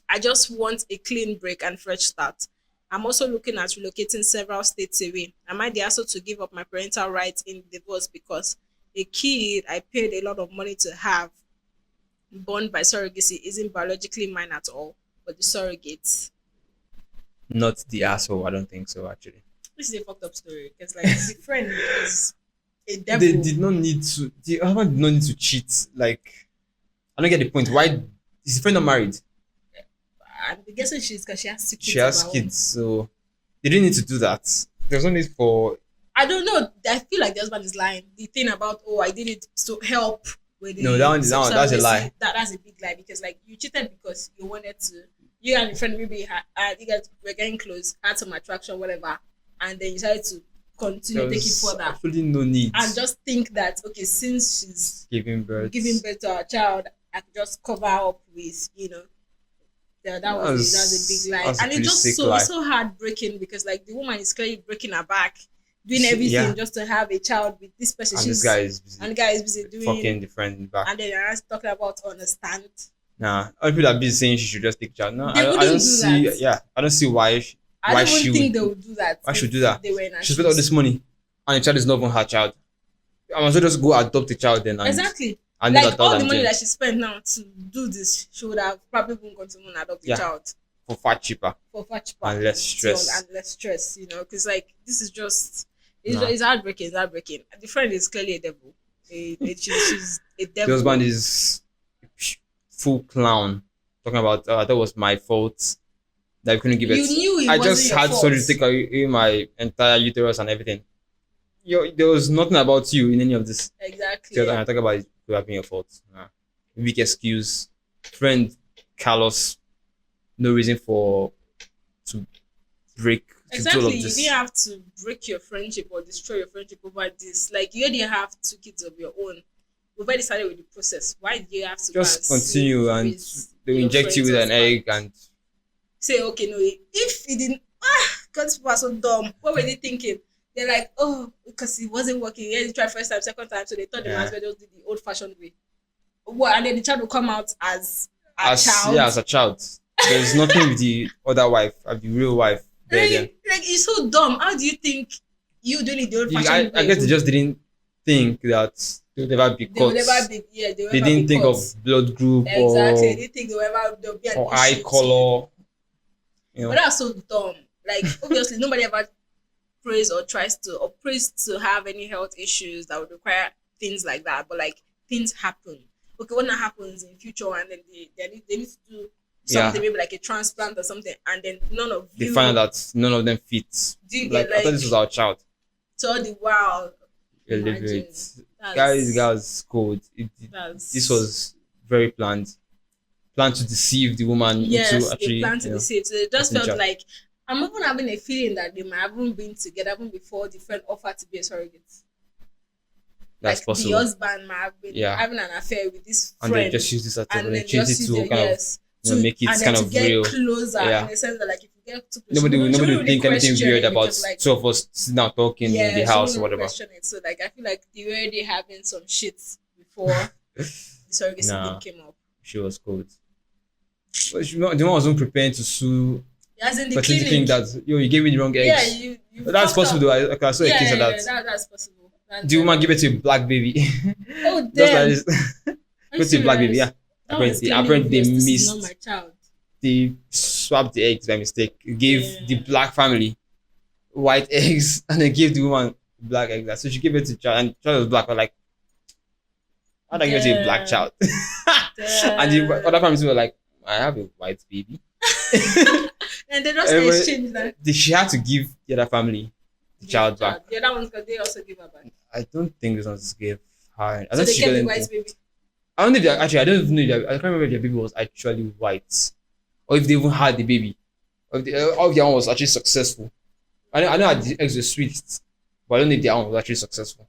I just want a clean break and fresh start. I'm also looking at relocating several states away. I might be asked to give up my parental rights in divorce because a kid I paid a lot of money to have, born by surrogacy, isn't biologically mine at all, but the surrogates. Not the asshole. I don't think so. Actually, This is a fucked up story because like the friend is a devil. they did not need to. The husband did not need to cheat. Like, I don't get the point. Why is the friend not married? I'm guessing she's because she has two kids. She has of her own. kids, so they didn't need to do that. There's no need for. I don't know. I feel like the husband is lying. The thing about I did it to help with the No, that's a lie. That's a big lie because like you cheated because you wanted to. You and your friend maybe you guys were getting close, had some attraction, whatever, and then you decided to continue There take it was further absolutely no need and just think that okay, since she's giving birth. giving birth to our child, I could just cover up with that was a big lie, That's a and it's pretty just sick so lie. so heartbreaking because like the woman is clearly breaking her back, doing Yeah, everything just to have a child with this person. and this guy She's is busy and the guy is busy fucking doing, the friend in the back. and then I was talking about understand. Nah, other people are busy saying she should just take child. No, They I don't wouldn't do that. see. Yeah, I don't see why. I Why don't she even think would. they would do that Why should do if that? they were in her She spent all shoes. this money, and the child is not even her child. I must well just go adopt a child then Exactly. and leave Like that child all the and money then that she spent now to do this, she would have probably been going to even adopt a yeah, child for far cheaper for far cheaper and less still stress. and less stress, because like this is just Nah, it's heartbreaking. It's heartbreaking. The friend is clearly a devil. She's a the husband devil. is full clown talking about that was my fault that I couldn't give You it. knew it I wasn't just your had fault. surgery to take away my entire uterus and everything. There was nothing about you in any of this. Exactly. So I talk about it could have been your fault. Nah. Weak excuse. Friend Carlos, no reason for to break to do all Exactly. of You this. didn't have to break your friendship or destroy your friendship over this. Like you already have two kids of your own. We've already started with the process. Why do you have to go and Just continue sleep and with they'll your inject you friend's with an husband? egg and Say, okay, no, if he didn't, because people are so dumb. What were they thinking? They're like, oh, because it wasn't working. Yeah, he tried first time, second time, so they thought they might as yeah. well just do the old-fashioned way. What? And then the child will come out as a As child. yeah, as a child. There's nothing with the other wife, the real wife there then. Like it's so dumb. How do you think you doing it the old-fashioned I way? guess they just didn't think that they would ever be They will caught. never be. Yeah, they will They never didn't be think caught. of blood group Exactly. They didn't think there'll be an or eye issue. color. But that's so dumb. Like obviously nobody ever prays or prays to have any health issues that would require things like that. But like things happen. Okay, when that happens in future and then they need to do something, Yeah. maybe like a transplant or something, and then none of They you find out that none of them fit. do you Like get I thought this was our child. so the wow. Imagine. Illiterate. Guys code. This was very planned. Planned to deceive the woman Yes, into they actually plan to deceive. So it just getting felt child. like I'm even having a feeling that they might haven't been together even before the friend offered to be a surrogate. That's Like possible. the husband might have been Yeah. having an affair with this And friend, they just use this as an and then opportunity just use to the kind of yes make it and then kind to of get real. closer Yeah. in the sense that like if you get too close, Nobody she will wouldn't really think anything question weird it about because, like, two of us sitting down talking in the she house wouldn't or whatever. question it. So like I feel like they were already having some shit before the surrogacy Nah. thing came up. She was cold. But the one wasn't preparing to sue As in the fertility clinic clinic. that you gave me the wrong Yeah, eggs. you But that's fucked possible up. though. I saw a case of that. That's possible. That's The woman very gave it to a black baby. Oh Just like damn! this. Are you Give it to a black baby, serious? yeah. That was Apparently, clearly apparently obvious. they This is not missed. my child. They swapped the eggs by mistake. Gave the Yeah. black family white eggs and they gave the woman black eggs. So she gave it to child and child was black. We're like, how do I give it to a black child? And the other families were like, I have a white baby. And they just Everybody- exchange that. She had to give the other family the child back. The other ones, because they also give her back. I don't think this one just gave her. I So don't they think she kept got the anything. white baby. I don't know if actually I don't even know if I can't remember if their baby was actually white or if they even had the baby or if their one was actually successful. I know the eggs were sweet, but I don't know if their one was actually successful.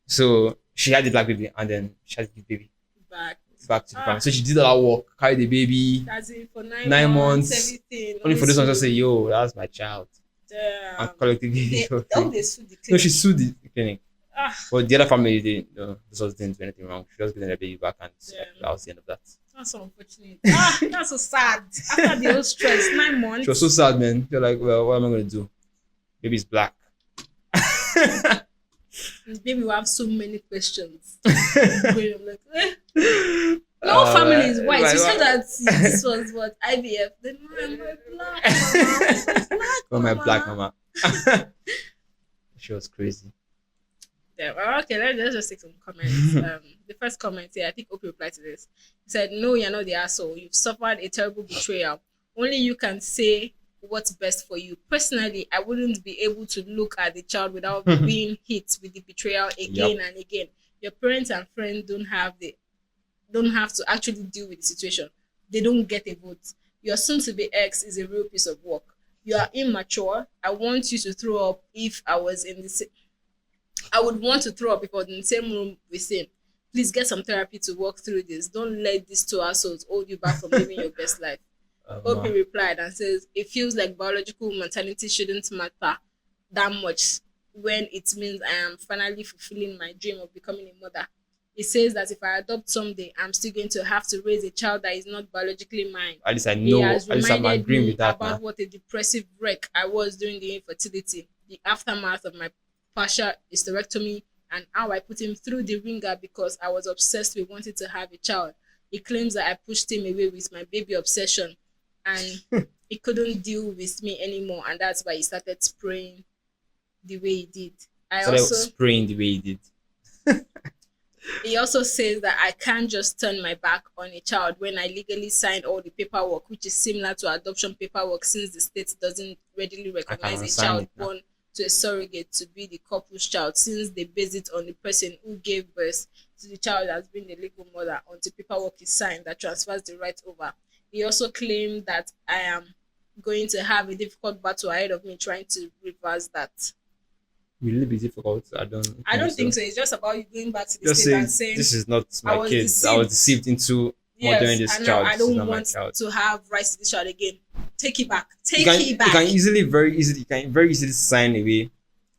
So she had the black baby and then she had the baby Back. to the family. So she did all that work, carried the baby, That's it for 9 9 months. months. Everything. only for this one to say, sued. yo, that's my child. Damn. And collectively They, they oh, they sued the clinic. No, she sued the clinic. Ah, But the other family didn't this was didn't do anything wrong. She just gave the baby back and Yeah. that was the end of that. that's so unfortunate. That's so sad. After the whole stress, 9 months. She was so sad, man. You're like, well, what am I gonna do? Baby's black. This baby will have so many questions. I'm like, no family is white. You said that this was what IVF. Then I'm like, black mama. Oh, my black mama. She was crazy. Yeah, well, okay, let's just take some comments. The first comment here, I think Opie replied to this. He said, no, you're not the asshole. You've suffered a terrible betrayal. Only you can say what's best for you. Personally, I wouldn't be able to look at the child without being hit with the betrayal again and again. Your parents and friends don't have to actually deal with the situation. They don't get a vote. Your soon to be ex is a real piece of work. You are immature. I want you to throw up if I was in the I would want to throw up if I was in the same room with him. Please get some therapy to work through this. Don't let these two assholes hold you back from living your best life. Opie Ma. replied and says, it feels like biological maternity shouldn't matter that much when it means I am finally fulfilling my dream of becoming a mother. He says that if I adopt someday, I'm still going to have to raise a child that is not biologically mine. At least I He know. has At least I'm reminded agreeing me with that about now. what a depressive wreck I was during the infertility, the aftermath of my partial hysterectomy, and how I put him through the ringer because I was obsessed with wanting to have a child. He claims that I pushed him away with my baby obsession and he couldn't deal with me anymore, and that's why he started spraying the way he did. I Started also spraying the way he did. He also says that I can't just turn my back on a child when I legally signed all the paperwork, which is similar to adoption paperwork since the state doesn't readily I can recognize a unsign child it now. born to a surrogate to be the couple's child since they base it on the person who gave birth to the child as being the legal mother until paperwork is signed that transfers the right over. He also claimed that I am going to have a difficult battle ahead of me trying to reverse that. Will it be difficult? I don't I think don't think so. so. It's just about you going back to the Just state say and saying this is not I my was kid. I was deceived. deceived into murdering Yes, this and now child. I This is don't not my want child. to have rights to this child again. Take it back. You Take can it you back. can easily very easily you can very easily sign away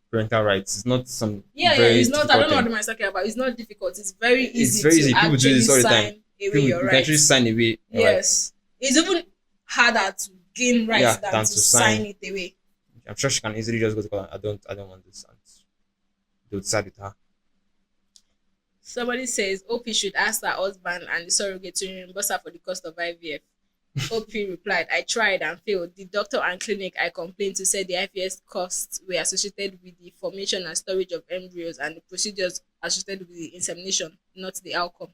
parental rights. It's not some Yeah. very It's not. I difficult don't know what thing. the man is talking about. It's not difficult. It's very It's easy very to easy. People do actually this all the time. sign away People your you can actually rights. sign away your rights. Yes, it's even harder to gain rights Yeah, than than to to sign sign. it away. I'm sure she can easily just go to court. I don't want this, and they'll decide with her. Somebody says OP should ask her husband and the surrogate to reimburse her for the cost of IVF. OP replied, I tried and failed. The doctor and clinic I complained to said the IVF costs were associated with the formation and storage of embryos and the procedures associated with the insemination, not the outcome.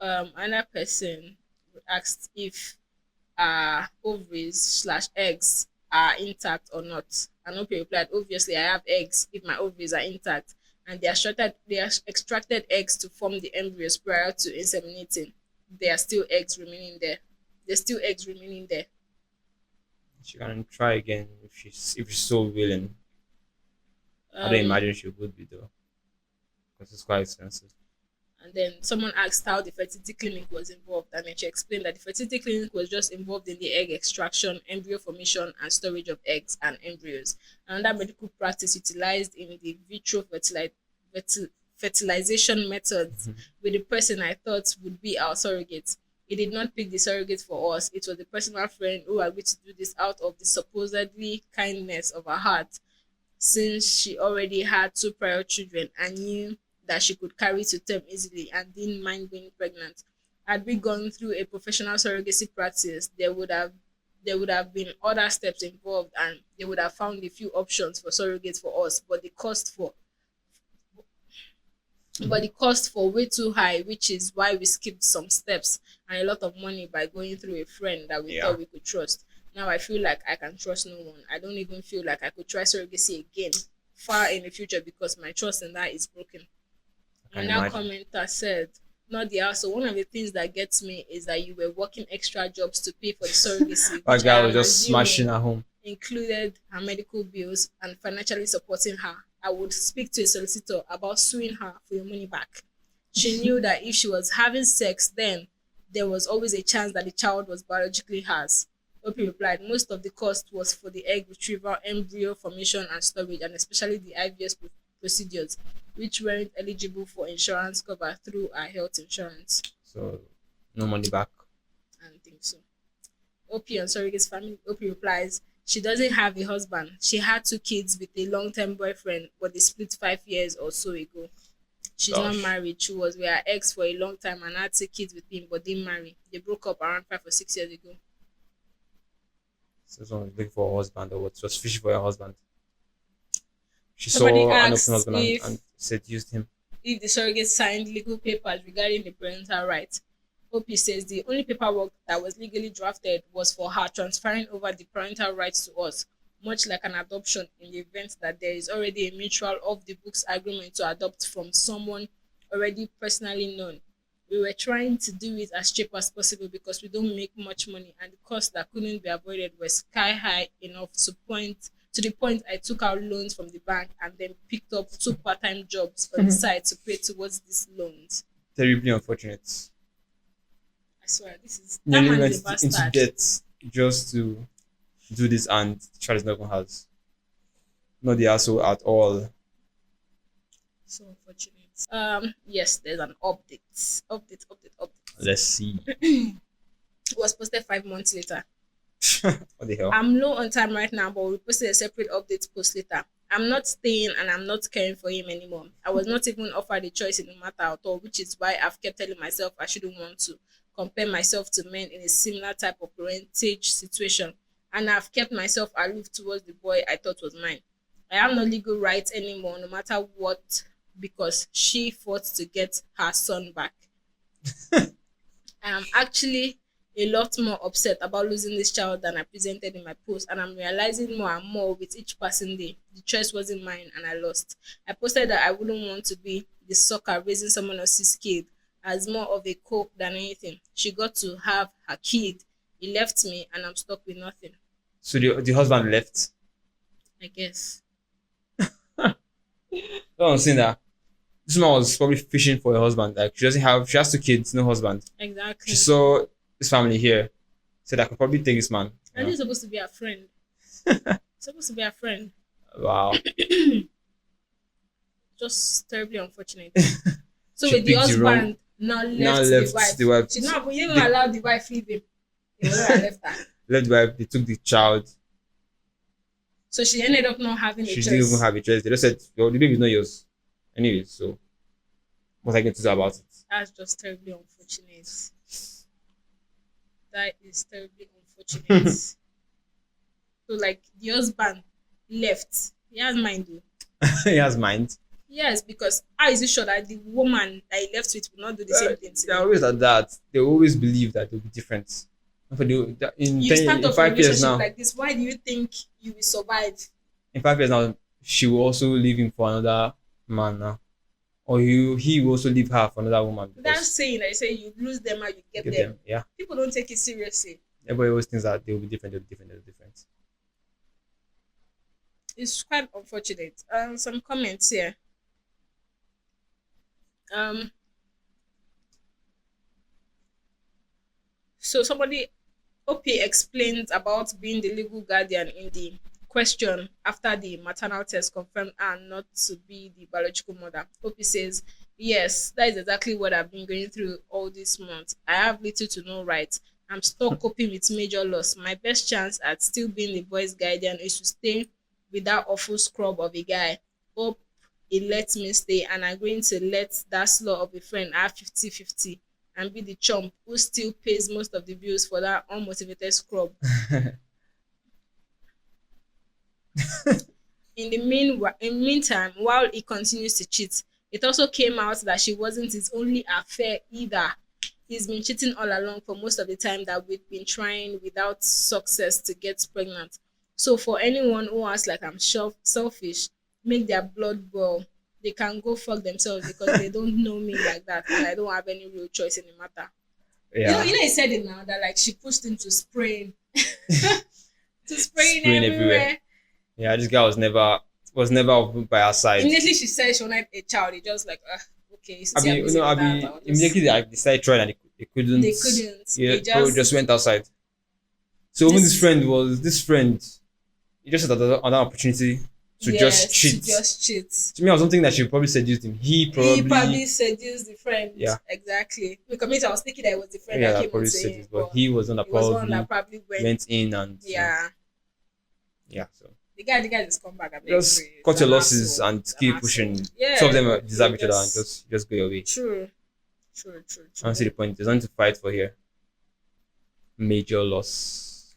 Another person asked if ovaries slash eggs are intact or not. And OP replied, obviously I have eggs if my ovaries are intact and they extracted eggs to form the embryos prior to inseminating. There are still eggs remaining there. There's still eggs remaining there. She can try again if she's so willing. I don't Um, imagine she would be though, because it's quite expensive. and then someone asked how the fertility clinic was involved, and then she explained that the fertility clinic was just involved in the egg extraction, embryo formation, and storage of eggs and embryos. Another medical practice utilized in the vitro fertilization methods with the person I thought would be our surrogate. He did not pick the surrogate for us. It was the personal friend who agreed to do this out of the supposedly kindness of her heart since she already had two prior children and knew that she could carry to term easily and didn't mind being pregnant. Had we gone through a professional surrogacy practice, there would have been other steps involved and they would have found a few options for surrogates for us, but the cost for way too high, which is why we skipped some steps and a lot of money by going through a friend that we Yeah, thought we could trust. Now I feel like I can trust no one. I don't even feel like I could try surrogacy again far in the future because my trust in that is broken. I can And that imagine. commenter said, not the house. So one of the things that gets me is that you were working extra jobs to pay for the surrogacy, That which guy I was am just smashing assuming at home. included her medical bills and financially supporting her. I would speak to a solicitor about suing her for your money back. She knew that if she was having sex, then there was always a chance that the child was biologically hers. Opie replied, most of the cost was for the egg retrieval, embryo formation, and storage, and especially the IVS procedures, which weren't eligible for insurance cover through our health insurance. So no money back. I don't think so. OP and Surrogate's family. OP replies, she doesn't have a husband. She had two kids with a long term boyfriend, but they split 5 years or so ago. She's not Gosh. married. She was with her ex for a long time and had two kids with him, but didn't marry. They broke up around 5 or 6 years ago. So someone was looking for a husband or what? Just fishing for a husband. She Somebody saw an open asked husband and seduced him. if the surrogate signed legal papers regarding the parental rights. OP says the only paperwork that was legally drafted was for her transferring over the parental rights to us, much like an adoption in the event that there is already a mutual off the books agreement to adopt from someone already personally known. We were trying to do it as cheap as possible because we don't make much money, and the costs that couldn't be avoided were sky high enough to the point I took out loans from the bank and then picked up two part-time jobs on the side to pay towards these loans. Terribly unfortunate. I swear, this is that Nearly man went is a into bastard. debt just to do this, and Charles not even has. Not the asshole at all. So unfortunate. Yes, there's an update. Update. Let's see. It was posted 5 months later. What the hell? I'm low on time right now, but we posted a separate update post later. I'm not staying and I'm not caring for him anymore. I was not even offered a choice in the matter at all, which is why I've kept telling myself I shouldn't want to compare myself to men in a similar type of parentage situation. And I've kept myself aloof towards the boy I thought was mine. I have no legal rights anymore, no matter what, because she fought to get her son back. I am actually a lot more upset about losing this child than I presented in my post, and I'm realizing more and more with each passing day. The choice wasn't mine, and I lost. I posted that I wouldn't want to be the sucker raising someone else's kid, as more of a cope than anything. She got to have her kid. He left me, and I'm stuck with nothing. So the husband left. I guess. So I'm saying that this man was probably fishing for a husband. Like she has two kids, no husband. Exactly. She saw this family here, said I could probably take this man. You And know? he's supposed to be a friend. Supposed to be a friend. Wow. Just terribly unfortunate. So She with the picked the wrong- husband now Now left left the wife. the wife. She not even The- allowed the wife leave him. He would have left her. Left the wife, they took the child. So she ended up not having a She choice. didn't even have a choice. They just said, well, the baby is not yours. Anyway, so what I get to do about it? That's just terribly unfortunate. That is terribly unfortunate. So like the husband left. He has mind though. He has mind. Yes, because how is it sure that the woman that he left with will not do the same thing to They're him? always like that. They always believe that they'll be different. For in You 10, start in off a 5 years relationship now, like this. Why do you think you will survive? in 5 years now, she will also leave him for another man now, or he will also leave her for another woman. That's saying that you say you lose them and you get Get them. them. Yeah. People don't take it seriously. Everybody always thinks that they'll be different. They'll be different. They'll be different. It's quite unfortunate. Some comments here. So somebody OP explains about being the legal guardian in the question after the maternal test confirmed her not to be the biological mother. OP says, yes, that is exactly what I've been going through all this month. I have little to no rights. I'm stuck coping with major loss. My best chance at still being the boy's guardian is to stay with that awful scrub of a guy. Hope he lets me stay, and I'm going to let that slaw of a friend have 50-50 and be the chump who still pays most of the bills for that unmotivated scrub. In meantime, while he continues to cheat, it also came out that she wasn't his only affair either. He's been cheating all along for most of the time that we've been trying without success to get pregnant. So for anyone who acts like I'm selfish, make their blood boil. They can go fuck themselves because they don't know me like that, and I don't have any real choice in the matter. Yeah. You know, he said it now that like she pushed him to spraying, to spraying Spraying everywhere. everywhere. Yeah, this guy was never by her side. Immediately she said she wanted a child. He just like, okay, since I you're mean, busy with that, I'll just- immediately they decided trying and they couldn't. They couldn't. Yeah, They so just went outside. So even this friend, he just had another opportunity to just cheat. To just cheat. To me, I was something that she probably seduced him. He probably seduced the friend. Yeah. Exactly. Because I was thinking that it was the friend yeah, that that came probably on to him. seduced, but he was one that He was the one probably that probably went in and Yeah. yeah. So The guy just come back. just cut your losses and keep pushing. Yeah. Two of them deserve each other and Yes. just go your way. True. I don't see the point. There's nothing to fight for here. Major loss.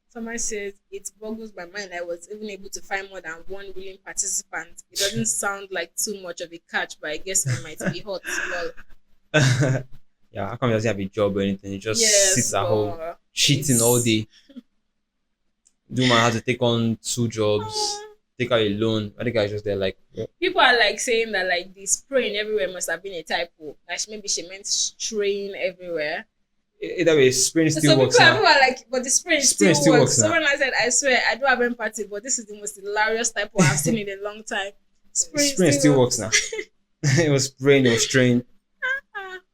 Somebody says it boggles my mind I was even able to find more than one willing participant. It doesn't sound like too much of a catch, but I guess it might be hot. Well, Yeah, how come he doesn't have a job or anything? He just sits at home cheating it's- all day. The man has to take on 2 jobs. take out a loan. I think I was just there like, yeah. People are like saying that like the spraying everywhere must have been a typo. Like maybe she meant straying everywhere. Either way, spraying So still works people now. are like, but the spraying Spraying still still works. works now. Someone I said, I swear, I do have empathy, but this is the most hilarious typo I've seen in a long time. Spraying Spraying still works works. now. It was spraying, it was strain,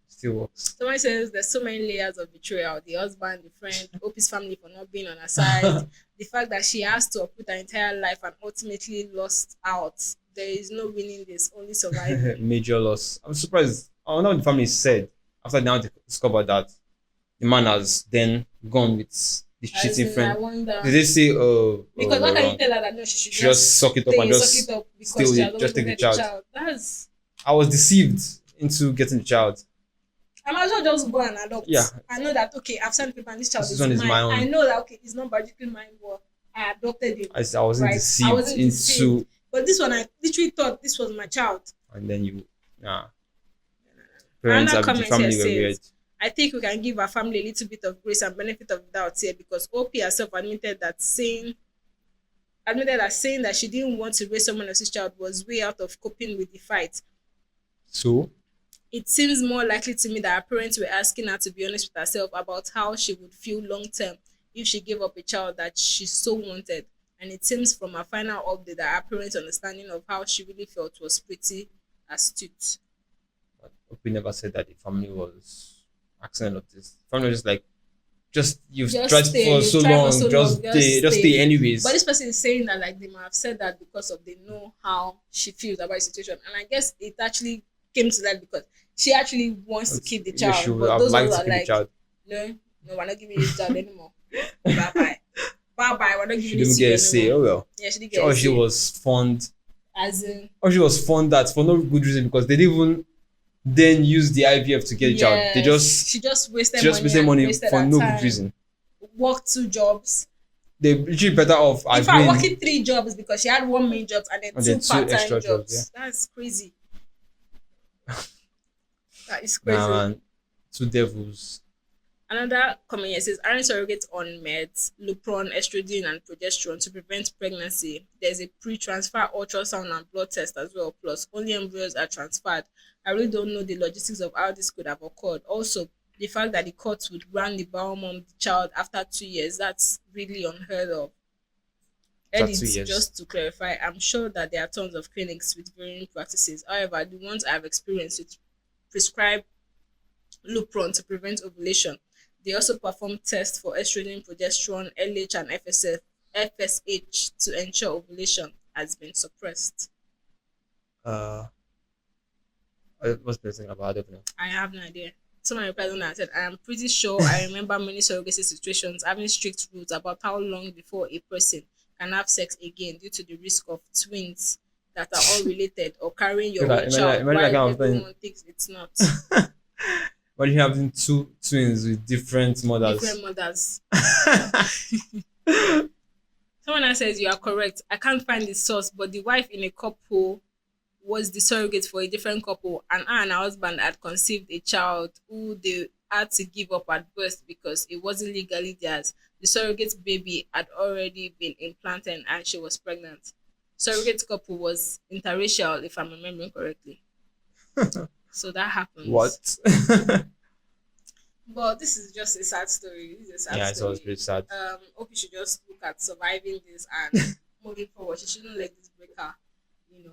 still works. Someone says there's so many layers of betrayal. The husband, the friend, Opie's family for not being on her side. The fact that she has to uproot her entire life and ultimately lost out. There is no winning this, only surviving. Major loss. I'm surprised. I wonder what the family said after now they discovered that the man has then gone with this As cheating in, I friend. wonder. Did they say, oh, Because oh, why we're can't you wrong? tell her that no, she should She just suck it up and just suck it up because steal she it, has just always take the wanted a child. child. That's I was deceived into getting the child. I might as well just go and adopt. Yeah. I know that okay, I've sent paper and this child This is one is mine. my own. I know that okay, it's not biologically mine, but I adopted him. I wasn't Right. deceived I wasn't into, deceived. But this one I literally thought this was my child. and then you, nah. Parents Another of the comment family here were weird. says, I think we can give our family a little bit of grace and benefit of the doubt here because OP herself admitted that saying that she didn't want to raise someone else's child was way out of coping with the fight. So, It seems more likely to me that her parents were asking her to be honest with herself about how she would feel long term if she gave up a child that she so wanted. And it seems from her final update that her parents' understanding of how she really felt was pretty astute. we never said that the family was asking of this. Family was just like, you've Just tried stay, for so you've tried for long, so just long, just stay anyways. But this person is saying that like they might have said that because of they know how she feels about the situation. And I guess it actually came to that because she actually wants to keep the Yeah, child. she would But have those liked ones to are keep the like, child. no, we're not giving you this child anymore. Bye bye. Bye bye. We're not She giving you didn't this get a child say. anymore. Oh well. Yeah, she didn't get Or a she say. was fond. As in, Or she was fond that for no good reason because they didn't even then use the IVF to get a child. They she just wasted she just money, wasted and money wasted for her no time. good reason. Worked 2 jobs. They literally better off In fact, agreeing. working 3 jobs because she had 1 main job and then And 2 then 2 part-time extra jobs. jobs, That's crazy. That is crazy. Nah, man. 2 devils. Another comment here says iron surrogates on meds, Lupron, estrogen, and progesterone to prevent pregnancy. There's a pre-transfer ultrasound and blood test as well. Plus, only embryos are transferred. I really don't know the logistics of how this could have occurred. Also, the fact that the courts would grant the bio mom the child after 2 years, that's really unheard of. After 2 Edit, years. just to clarify, I'm sure that there are tons of clinics with varying practices. However, the ones I've experienced with prescribe Lupron to prevent ovulation. They also perform tests for estrogen, progesterone, LH, and FSH to ensure ovulation has been suppressed. Uh, what's the thing about? I don't know. I have no idea. Someone replied on that and said, I am pretty sure I remember many surrogacy situations having strict rules about how long before a person can have sex again due to the risk of twins that are all related or carrying your own child imagine that while kind of thing. everyone thinks it's not. But you having 2 twins with different mothers. Different mothers. Someone else says you are correct. I can't find the source, but the wife in a couple was the surrogate for a different couple, and her and her husband had conceived a child who they had to give up at birth because it wasn't legally theirs. The surrogate baby had already been implanted and she was pregnant. Surrogate couple was interracial, if I'm remembering correctly. So that happens. What? But this is just a sad story. This is a sad Yeah, it's story. always pretty sad. Hope you should just look at surviving this and moving forward. She shouldn't let this break her, and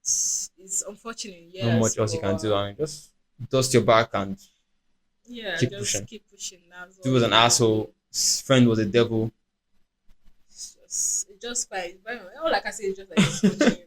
it's unfortunate. Yes, Not much else you can do. I mean, just dust your back and Yeah, keep just pushing. keep pushing. That's he was an asshole. His friend was a devil. It's just quite. All I can say is just like unfortunate.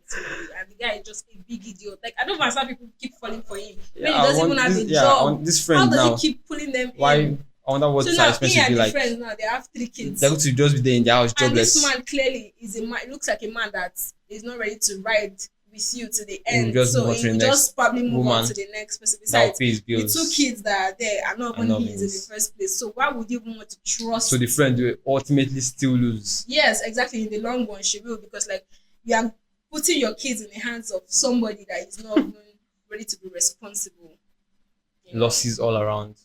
And the guy is just a big idiot. Like I don't understand people keep falling for him. When he doesn't even have a job. This How friend does now. he keep pulling them Why? in? I wonder what So his now expenses he and be the like. friends now they have 3 kids. They're going to just be there in their house And jobless. this man clearly is a man. Looks like a man that is not ready to ride with you to the end. just So move on to he the will next just probably move on woman to the next person. That'll Besides, pay his the bills. 2 kids that are there are not Are even not his in his. the first place. So why would you even want to trust? So the friend will ultimately still lose. Yes, exactly. In the long run, she will because like you are putting your kids in the hands of somebody that is not even ready to be responsible. Losses all around.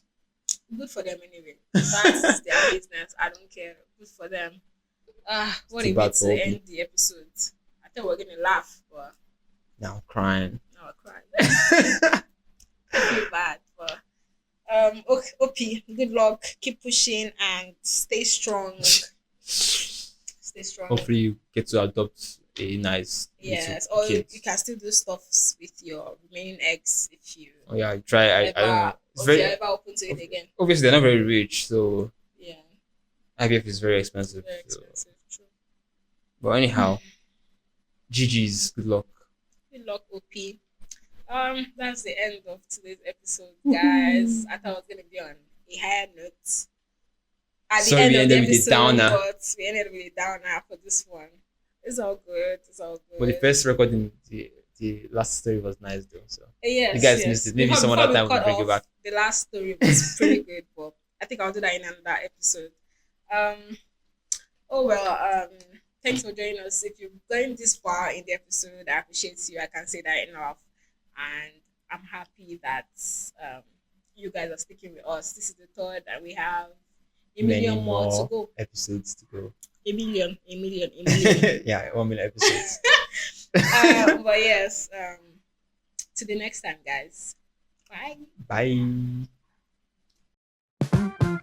Good for them anyway. That's their business. I don't care. Good for them. What Too a way bad to for Obi. end the episode. thought we were gonna laugh, but Now I'm crying. now we're crying. I feel bad, but okay, OP, good luck. Keep pushing and stay strong. Stay strong. Hopefully, you get to adopt a nice little Yes, or kid. you can still do stuff with your remaining ex if you Oh yeah, try. I don't know. ever, It's or if you're very ever open to it again. obviously they're not very rich, so Yeah, IVF is very expensive. very So. expensive. True. But anyhow, GG's. Good luck. Good luck, OP. That's the end of today's episode, guys. I thought it was gonna be on a higher note at the Sorry, end we of the ended with a episode, downer. but we ended with a downer for this one. It's all good. It's all good. But the first recording, the last story was nice though. So Yes, you guys yes. missed it. Maybe some Before other we time we'll cut bring it back. off, the last story was pretty good, but I think I'll do that in another episode. Um. Oh well. Thanks for joining us. If you've gone this far in the episode, I appreciate you. I can't say that enough, and I'm happy that you guys are sticking with us. This is the third, and we have a Many million more to more go. episodes to go. A million, a million, a million. Yeah, 1 million episodes. But yes. To the next time, guys. Bye. Bye.